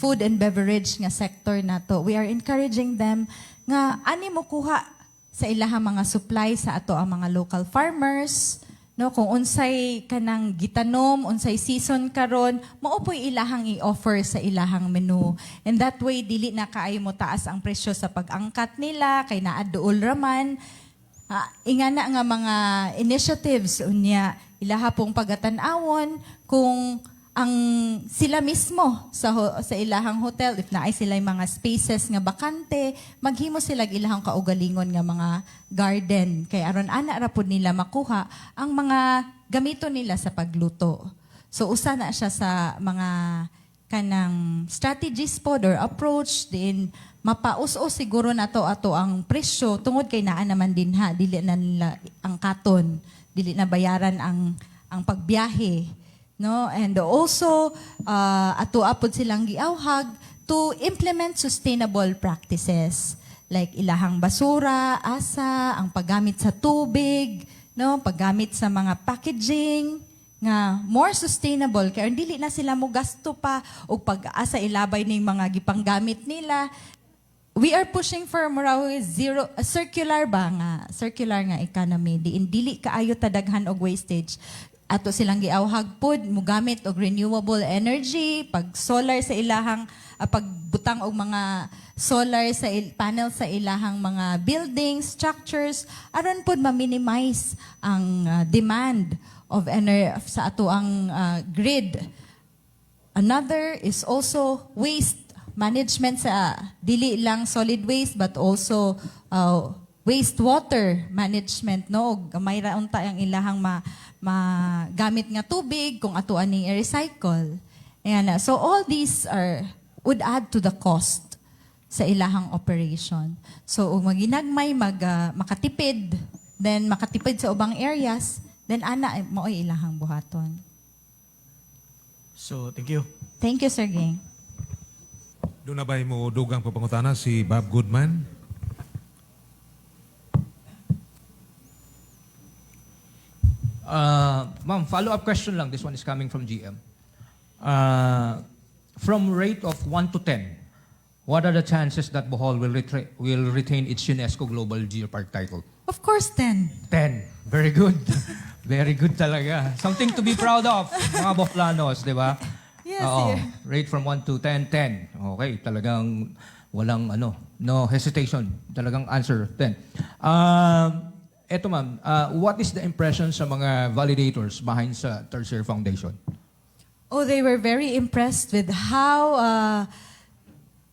food and beverage nga sector nato. We are encouraging them nga ani mo kuha sa ilahang mga supply sa ato ang mga local farmers. No, kung unsay kanang gitanom, unsay season karon, mao po'y ilahang i-offer sa ilahang menu. And that way dili na kaayo mo taas ang presyo sa pag-angkat nila kay naa duol raman. ingana nga mga initiatives unya ilaha pong pagatanawon kung ang sila mismo sa ilahang hotel, if naay sila mga spaces nga bakante, maghimo sila ilahang kaugalingon nga mga garden. Kay aron ana ra pud nila makuha ang mga gamito nila sa pagluto. So usa na siya sa mga kanang strategies pod or approach din mapaus-os siguro nato ato ang presyo tungod kay naa naman din dili na nila ang katon, dili na bayaran ang pagbiyahe. No, and also ato apod silang giawhag to implement sustainable practices like ilahang basura, asa, ang paggamit sa tubig, no, paggamit sa mga packaging nga more sustainable kaya dili na sila mo gasto pa og pag-asa ilabay ning mga gipanggamit nila. We are pushing for zero circular nga economy. Dili kaayo ta daghan og wastage. Ato silang giawhag pod mugamit og renewable energy, pag solar sa ilahang pagbutang og mga solar sa panel sa ilahang mga buildings, structures aron pod ma-minimize ang demand of energy sa ato ang grid. Another is also waste management sa dili lang solid waste but also wastewater management, no, gamay ra unta ang ilahang magamit nga tubig kung ato ani i-recycle. Ayan, so all these would add to the cost sa ilahang operation. So maginagmay makatipid, then makatipid sa ubang areas, then ana maoy ilahang buhaton. So, thank you. Thank you, Sir Ging. Doon na ba mo dugang papangutana si Bob Goodman? Ma'am, follow-up question lang. This one is coming from GM. From rate of 1 to 10, what are the chances that Bohol will retain its UNESCO Global Geopark title? Of course, 10. 10. Very good. Very good talaga. Something to be proud of, mga Bohlanos, di ba? Yes, Oo. sir. Rate from 1 to 10, 10. Okay, talagang walang no hesitation. Talagang answer, 10. Eto ma'am, what is the impression sa mga validators behind sa Tertiary Foundation? Oh, they were very impressed with how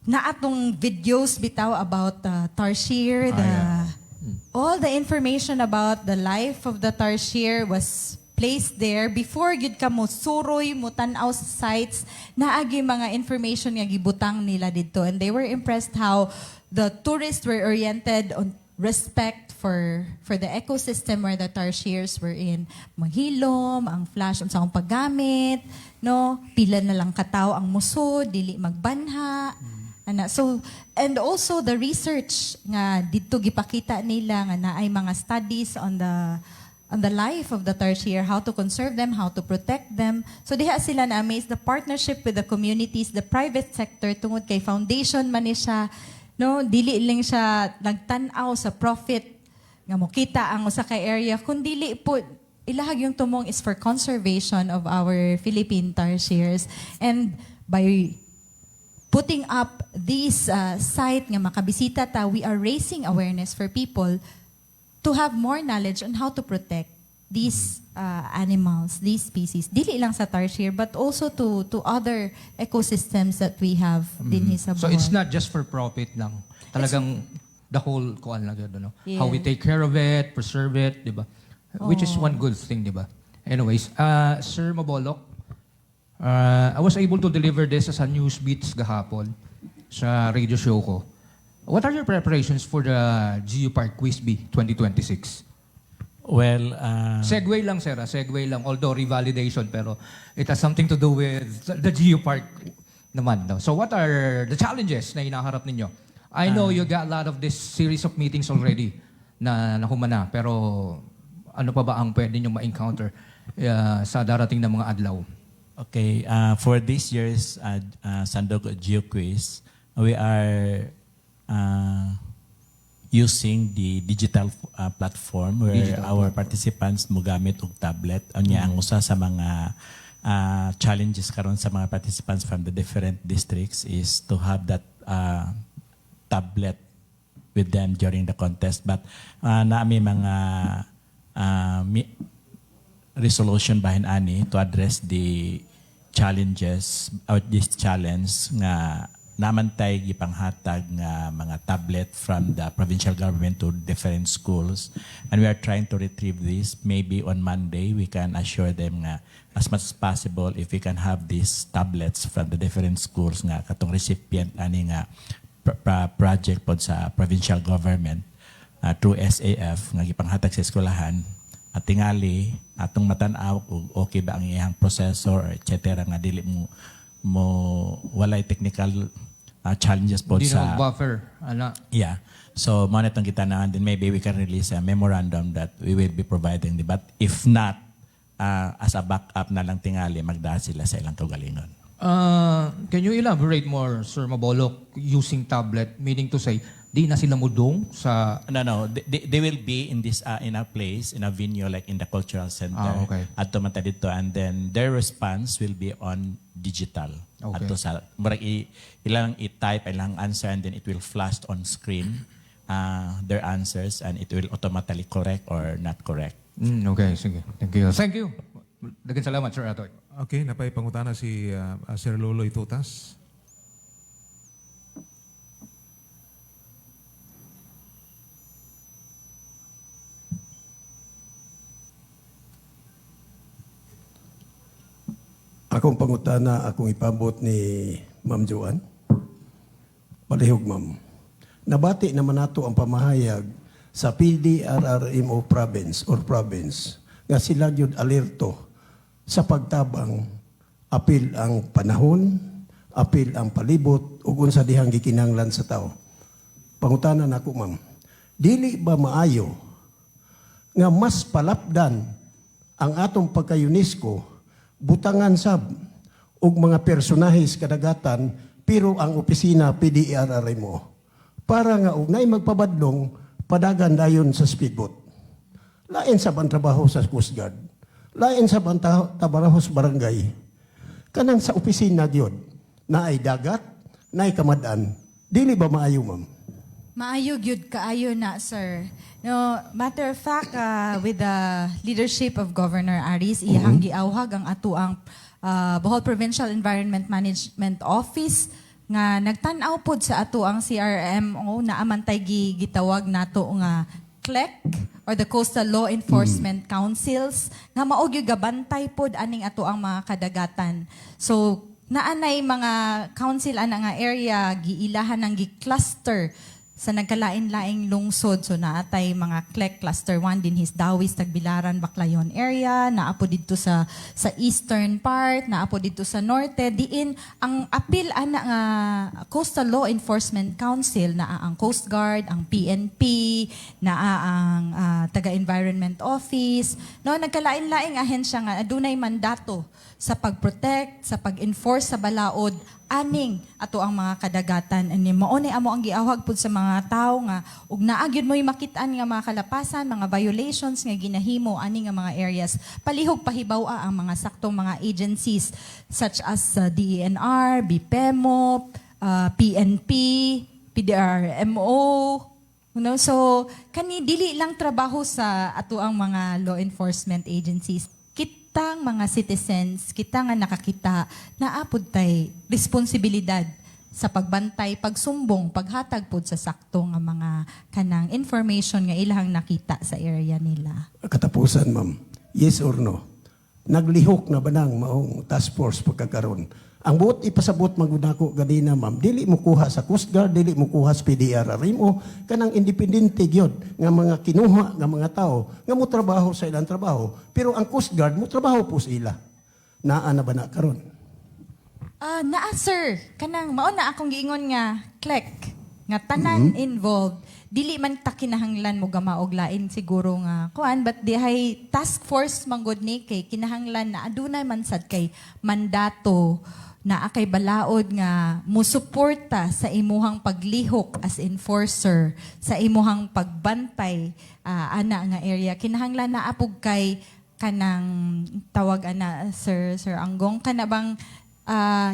naatong videos bitaw about Tarsier, all the information about the life of the Tarsier was placed there before gid ka mo suroy mo tan-aw sa sites naagi mga information nga gibutang nila dito, and they were impressed how the tourists were oriented on respect for the ecosystem where the Tarsiers were in. Maghilom, ang flash, ang sakong paggamit, no? Pila na lang kataw ang musod, dili magbanha. So, and also the research nga dito gipakita nila nga naay mga studies on the life of the Tarsier, how to conserve them, how to protect them. So diha sila na amaze the partnership with the communities, the private sector tungod kay foundation man ni siya. No, dili lang siya nagtan-aw sa profit nga mokita ang usa ka area, kundi dili po ilahag yung tumong is for conservation of our Philippine Tarsiers. And by putting up this site nga makabisita ta, we are raising awareness for people to have more knowledge on how to protect these animals, these species. Dili lang sa Tarsier, but also to other ecosystems that we have din sa So Bohol. it's not just for profit lang. Talagang the whole kuan lang yun, no? Yeah. How we take care of it, preserve it, di ba? Which is one good thing, di ba? Anyways, Sir Mabolok, I was able to deliver this as a news beats gahapon sa radio show ko. What are your preparations for the Geopark Quiz B 2026? Well, Segue lang, sir. Segue lang. Although revalidation, pero it has something to do with the Geopark naman. No? So what are the challenges na hinaharap ninyo? I know you got a lot of this series of meetings already na nahumana, pero ano pa ba ang pwede nyo ma-encounter sa darating na mga adlaw? okay, for this year's Sandog Geo Quiz, we are using the digital platform where our participants mugamit og tablet. Anya ang usa sa mga challenges karon sa mga participants from the different districts is to have that tablet with them during the contest. But naami mga resolution bahin ani to address the challenges or this challenge nga namantay gipanghatag nga mga tablet from the provincial government to different schools, and we are trying to retrieve this. Maybe on Monday we can assure them nga as much as possible if we can have these tablets from the different schools nga katong recipient ani nga project pod sa provincial government through SAF nga gipanghatag sa eskwelahan. At tingali atong matanaw kung okay ba ang iyang processor etc. nga dili mo walay technical challenges po Hindi sa na buffer. yeah. So mo natong kita na, then maybe we can release a memorandum that we will be providing. But if not, as a backup na lang tingali magdaan sila sa ilang kaugalingon. Can you elaborate more, Sir Mabolok, using tablet, meaning to say, di na sila mudong sa... No. They will be in this in a place, in a venue like in the cultural center. Okay. Adto man ta dito, and then their response will be on digital. Okay. Adto sa murag ilang i-type ilang answer, and then it will flash on screen their answers, and it will automatically correct or not correct. Okay, sige. Thank you. Thank you. Dagan salamat, Sir Atoy. Okay, napay pangutana si Sir Loloy Tutas. Akong pangutana, akong ipabot ni Ma'am Joan. Palihog, Ma'am. Nabati naman nato ang pamahayag sa PDRRMO province nga sila yun alerto sa pagtabang apil ang panahon, apil ang palibot, ug unsa dihang gikinahanglan sa tao. Pangutana nako, Ma'am. Dili ba maayo nga mas palapdan ang atong pagka-UNESCO butangan sab og mga personahis kadagatan pero ang opisina PDRRMO para nga og naay magpabadlong padagan dayon sa speedboat. Lain sa ang trabaho sa Coast Guard, lain sa ang trabaho sa barangay. Kanang sa opisina gyud na ay dagat, na ay kamadaan. Dili ba maayo, Ma'am? Maayo gyud kaayo na, sir. No, matter of fact, with the leadership of Governor Aris, iyang giawhag ang ato ang Bohol Provincial Environment Management Office nga nagtan-aw pod sa ato ang CRMO na amantay gitawag nato nga CLEC or the Coastal Law Enforcement Councils nga mao gyud gabantay pod aning ato ang mga kadagatan. So naanay mga council ana nga area giilahan ng gi-cluster sa nagkalain-laing lungsod. So naatay mga CLEC Cluster 1 din Dawis, Tagbilaran, Baclayon area, naapo dito sa eastern part, naapo dito sa norte. Diin ang apil ana nga Coastal Law Enforcement Council na ang Coast Guard, ang PNP, na ang taga-Environment Office. No, nagkalain-laing ahensya nga adunay mandato sa pag-protect, sa pag-enforce sa balaod aning ato ang mga kadagatan. Ani mao ni amo ang giawhag pud sa mga tawo nga ug naa gyud mo'y makitaan nga mga kalapasan, mga violations nga ginahimo ani nga mga areas. Palihog pahibaw-a ang mga saktong mga agencies such as DENR, BPEMO, PNP, PDRMO. So kani dili lang trabaho sa ato ang mga law enforcement agencies. Kitang mga citizens, kita nga nakakita na apod tay responsibilidad sa pagbantay, pagsumbong, paghatag pod sa sakto nga mga kanang information nga ilang nakita sa area nila. Katapusan, Ma'am. Yes or no? Naglihok na ba nang maong task force pagkakaroon? Ang buot ipasabot magunako ganina, Ma'am, dili mo kuha sa Coast Guard, dili mo kuha sa PDRRMO, kanang independente gyud nga mga kinuha nga mga tao nga mo trabaho sa ilang trabaho. Pero ang Coast Guard mo trabaho po sa ila. Naa na ba na karon? Naa sir, kanang mao na akong giingon nga CLEC nga tanan involved dili man ta kinahanglan mo gamaog lain siguro nga kuan, but dihay task force manggod ni kay kinahanglan na adunay man sad kay mandato na akay balaod nga musuporta sa imuhang paglihok as enforcer sa imuhang pagbantay ana nga area. Kinahanglan na apog kay kanang tawag ana Sir Anggong kana bang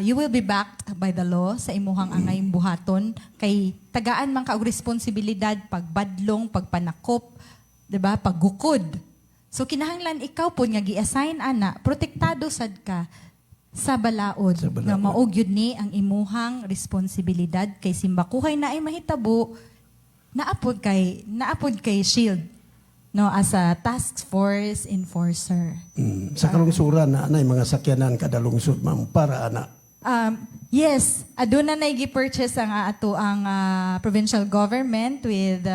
you will be backed by the law sa imuhang angay buhaton kay tagaan man ka og responsibilidad pagbadlong, pagpanakop, 'di ba? Paggukod. So kinahanglan ikaw po nga gi-assign ana, protektado sad ka sa balaod, nga maog yun ni ang imuhang responsibilidad kay simbakuhay na ay mahitabo naapod kay shield no as a task force enforcer. Sa kalungsuran na anay mga sakyanan kada lungsod ma'am para ana. Yes, aduna na gi-purchase ang ato ang provincial government with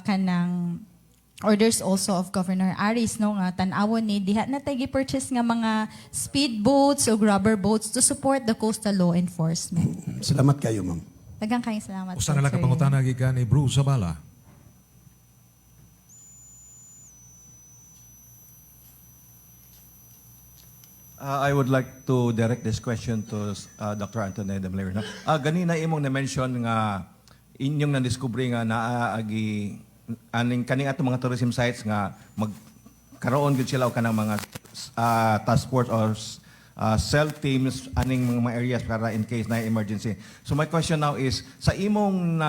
kanang orders also of Governor Aris no nga tan-awon ni diha na tay gi-purchase nga mga speedboats o rubber boats to support the coastal law enforcement. Salamat kayo ma'am. Daghang kayong salamat. Usa na lang sir. kapangutana gikan ni Bruce Zabala. I would like to direct this question to Dr. Antonio de Blair. Ganina imong na-mention nga inyong na-discover nga naaagi kaning ato mga tourism sites nga magkaroon gud sila og kanang mga task force or cell teams aning mga areas para in case na emergency. So my question now is sa imong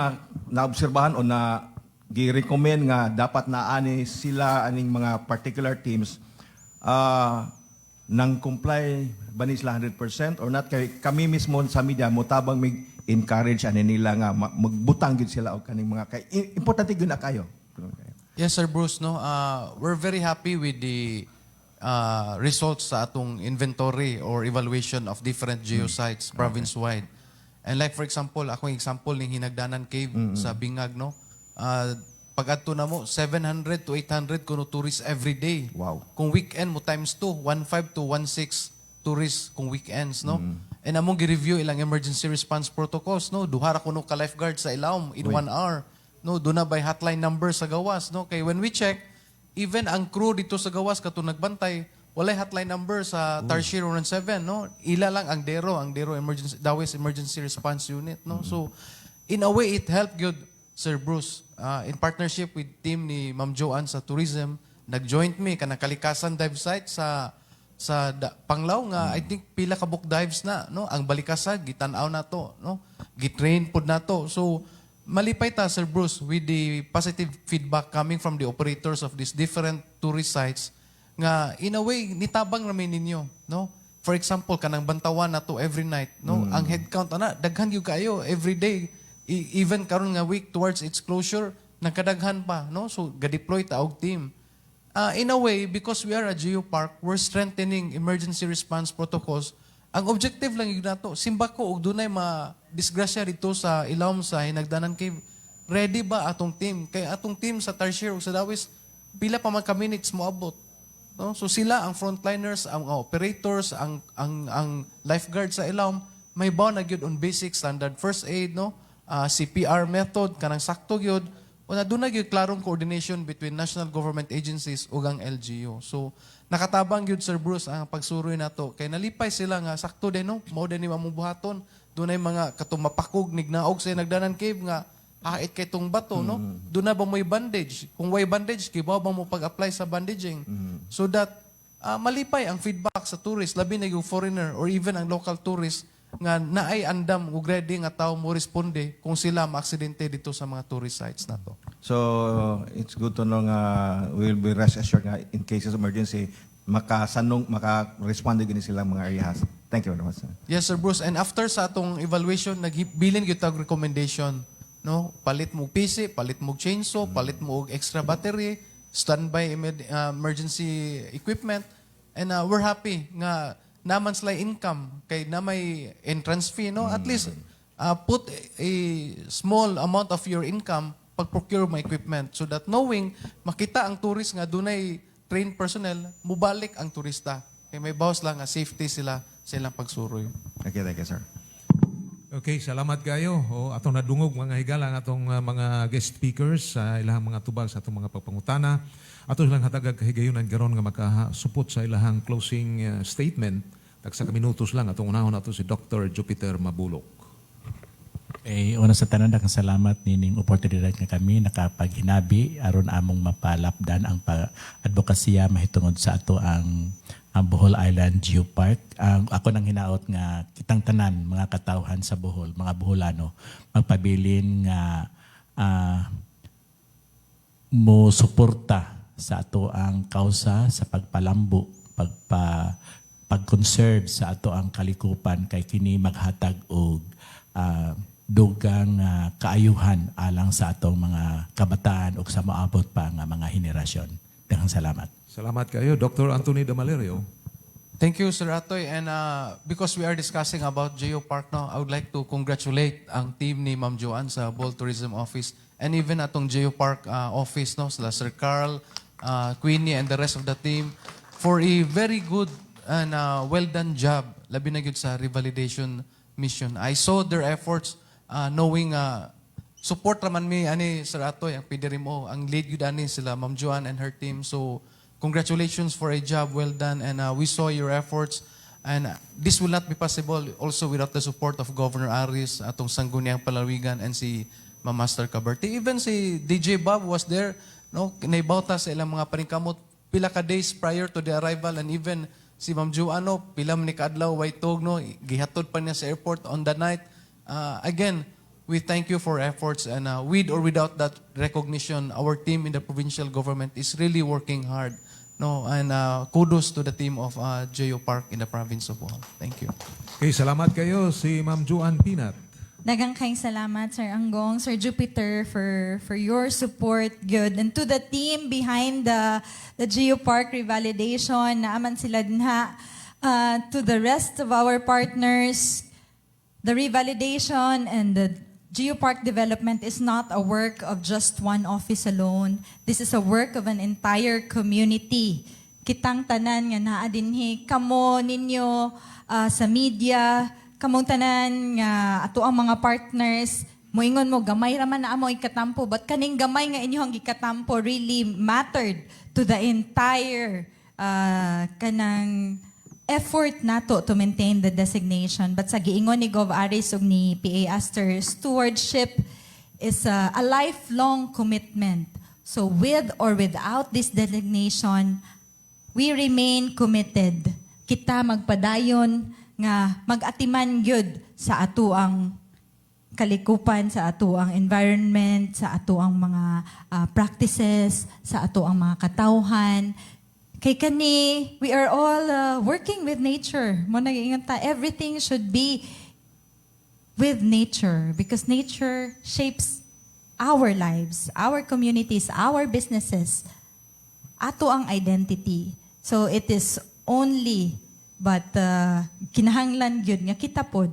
naobserbahan o na gi-recommend nga dapat na ani sila aning mga particular teams nang comply ba ni sila 100% or not kay kami mismo sa media mo tabang mig encourage ani nila nga magbutang gid sila og kaning mga kay importante gyud na kayo. Yes, Sir Bruce, no. We're very happy with the results sa atong inventory or evaluation of different geosites province-wide. And like for example, akong example ning Hinagdanan Cave sa Bingag, no. Pag-adto na mo 700 to 800 kuno tourists every day. Wow. Kung weekend mo times 2, 1.5 to 1.6 tourists kung weekends, no. And among gi-review ilang emergency response protocols, no. Duha ra kuno ka lifeguard sa ilawom in 1 hour. No, do na by hotline number sa gawas, no. Kay when we check, even ang crew dito sa gawas kato nagbantay, walay hotline number sa Tarsier 117, no. Ila lang ang DERO emergency Dawes Emergency Response Unit, no. So in a way it helped good, Sir Bruce, in partnership with team ni Ma'am Joanne sa tourism, nag-joint me kanang Kalikasan dive site sa Panglao nga I think pila ka book dives na, no. Ang Balikasag gitan-aw na to, no. Gitrain pud na to. So malipay ta, Sir Bruce, with the positive feedback coming from the operators of these different tourist sites nga in a way nitabang ramin ninyo, no. For example, kanang Bantawan na to every night, no. Ang head count ana daghan gyud kayo every day. Even karon nga week towards its closure, nagkadaghan pa, no. So ga-deploy ta og team. In a way, because we are a geopark, we're strengthening emergency response protocols. Ang objective lang yun nato, simbako og dunay ma-disgrasya dito sa ilawom sa Hinagdanan Cave. Ready ba atong team? Kay atong team sa Tarsier ug sa Dawes, pila pa man ka minutes mo abot. No? So sila ang frontliners, ang operators, ang lifeguard sa ilawom, may baw na gyud on basic standard first aid, no? CPR method kanang sakto gyud. Una dunay gyud klarong coordination between national government agencies ug ang LGU. So nakatabang gyud, Sir Bruce, ang pagsuroy nato kay nalipay sila nga sakto din, no. Mao din ni mamubuhaton. Dunay mga katong mapakog nignaog sa Hinagdanan Cave nga hait kay tong bato, no. Duna ba mo'y bandage? Kung way bandage, kibaw ba mo pag-apply sa bandaging? So that malipay ang feedback sa tourist, labi na yung foreigner or even ang local tourist nga naay andam ug ready nga tawo mo responde kung sila maaksidente dito sa mga tourist sites nato. So it's good to know nga we'll be rest assured nga in cases of emergency maka-respond gini sila mga areas. Thank you very much. Yes, Sir Bruce. And after sa atong evaluation, nagbilin gyud tag recommendation, no? Palit mo PC, palit mo chainsaw, palit mo og extra battery, standby emergency equipment, and we're happy nga naman sila income kay na may entrance fee, no. At least put a small amount of your income pag-procure mo equipment so that knowing makita ang tourist nga dunay trained personnel, mubalik ang turista. Kay may bawas lang nga safety sila sa ilang pagsuroy. Okay, thank you, sir. Okay, salamat kayo. O atong nadungog mga higala ang atong mga guest speakers sa ilahang mga tubag sa atong mga pagpangutana. Ato silang hatagag kahigayonan karon nga makasupot sa ilahang closing statement. Tagsa ka minutos lang atong unahon nato si Dr. Jupiter Mabulok. Una sa tanan, dakang salamat nining oportunidad nga kami nakapaghinabi aron among mapalapdan ang advokasya mahitungod sa ato ang Bohol Island Geopark. Ako nang hinaot nga kitang tanan mga katawhan sa Bohol, mga Boholano, magpabilin nga mo suporta sa ato ang kausa sa pagpalambo, pag-conserve sa ato ang kalikupan kay kini maghatag og dugang kaayuhan alang sa atong mga kabataan o sa maabot pa nga mga henerasyon. Daghang salamat. Salamat kayo, Dr. Anthony Damalerio. Thank you, Sir Atoy. And because we are discussing about Geopark now, I would like to congratulate ang team ni Ma'am Joanne sa Bohol Tourism Office and even atong Geopark office, no, sila Sir Carl, Queenie, and the rest of the team for a very good and well done job, labi na gyud sa revalidation mission. I saw their efforts knowing support raman mi ani Sir Atoy ang PDRMO, ang lead gyud ani sila Ma'am Joanne and her team. So congratulations for a job well done, and we saw your efforts, and this will not be possible also without the support of Governor Aris, atong Sangguniang Palawigan, and si Ma'am Master Cabarte. Even si DJ Bob was there, no, naibawta sa ilang mga paningkamot pila ka days prior to the arrival, and even si Ma'am Joanne, no, pila man ni kaadlaw waitog, no, gihatod pa niya sa airport on the night. Again, we thank you for efforts, and with or without that recognition, our team in the provincial government is really working hard. No, and kudos to the team of Geopark in the province of Bohol. Thank you. Okay, salamat kayo si Ma'am Joanne Pinat. Daghang kayong salamat, Sir Anggong, Sir Jupiter, for your support, good. And to the team behind the Geopark revalidation, naaman sila din ha. To the rest of our partners, the revalidation and the Geopark development is not a work of just one office alone. This is a work of an entire community. Kitang tanan nga naa dinhi kamo ninyo sa media, kamong tanan nga ato ang mga partners, moingon mo gamay raman na amo ikatampo, but kaning gamay nga inyong gikatampo really mattered to the entire kanang effort nato to maintain the designation. But sa giingon ni Gov. Aris ug ni PA Aster, stewardship is a lifelong commitment. So with or without this designation, we remain committed. Kita magpadayon nga mag-atiman gyud sa ato ang kalikupan, sa ato ang environment, sa ato ang mga practices, sa ato ang mga katawhan. Kay kani, we are all working with nature. Mo nag-iingat ta, everything should be with nature because nature shapes our lives, our communities, our businesses. Ato ang identity. So it is only but kinahanglan gyud nga kita pod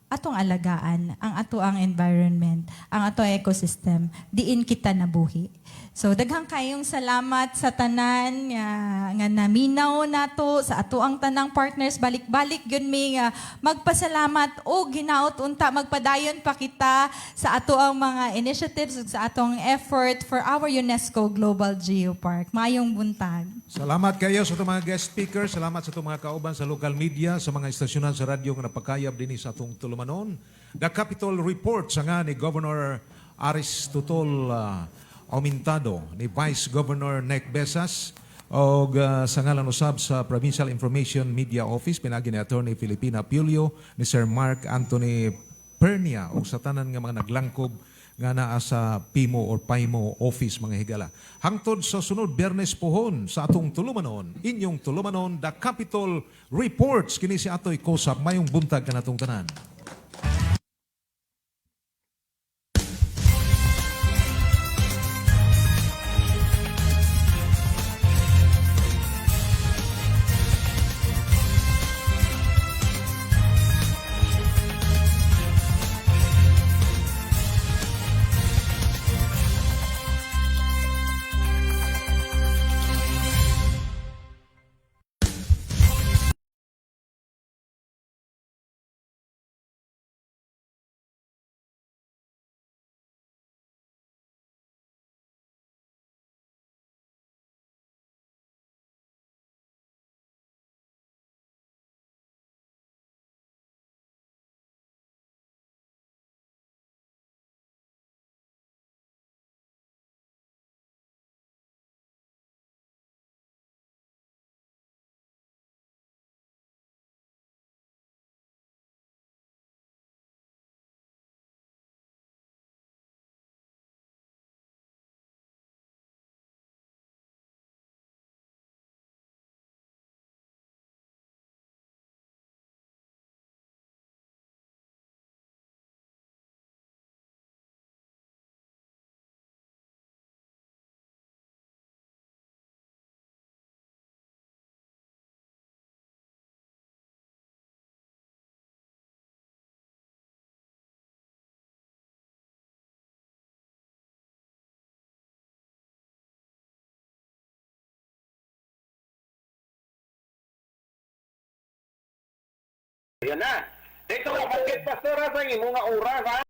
atong alagaan ang ato ang environment, ang ato ang ecosystem, diin kita nabuhi. So daghang kayong salamat sa tanan nga naminaw nato sa ato ang tanang partners, balik-balik gyud mi nga magpasalamat o ginaot unta magpadayon pa kita sa ato ang mga initiatives ug sa atong effort for our UNESCO Global Geopark. Mayong buntag. Salamat kayo sa itong mga guest speakers. Salamat sa itong mga kauban sa local media, sa mga istasyonan sa radyo nga napakayab din sa atong tulumanon. The Capitol Report sa nga ni Governor Aris Tutol Aumentado, ni Vice Governor Nek Besas, o sa ngalan usab sa Provincial Information Media Office, pinagi ni Attorney Filipina Pulio, ni Sir Mark Anthony Pernia, o sa tanan nga mga naglangkob nga naa sa PIMO or PAIMO Office mga higala. Hangtod sa sunod Biyernes pohon sa atong tulumanon, inyong tulumanon, The Capitol Reports, kini si Atoy Kosap, mayong buntag ka natong tanan. Yan na. Dito lang, bakit pastora sa imo nga oras, ha?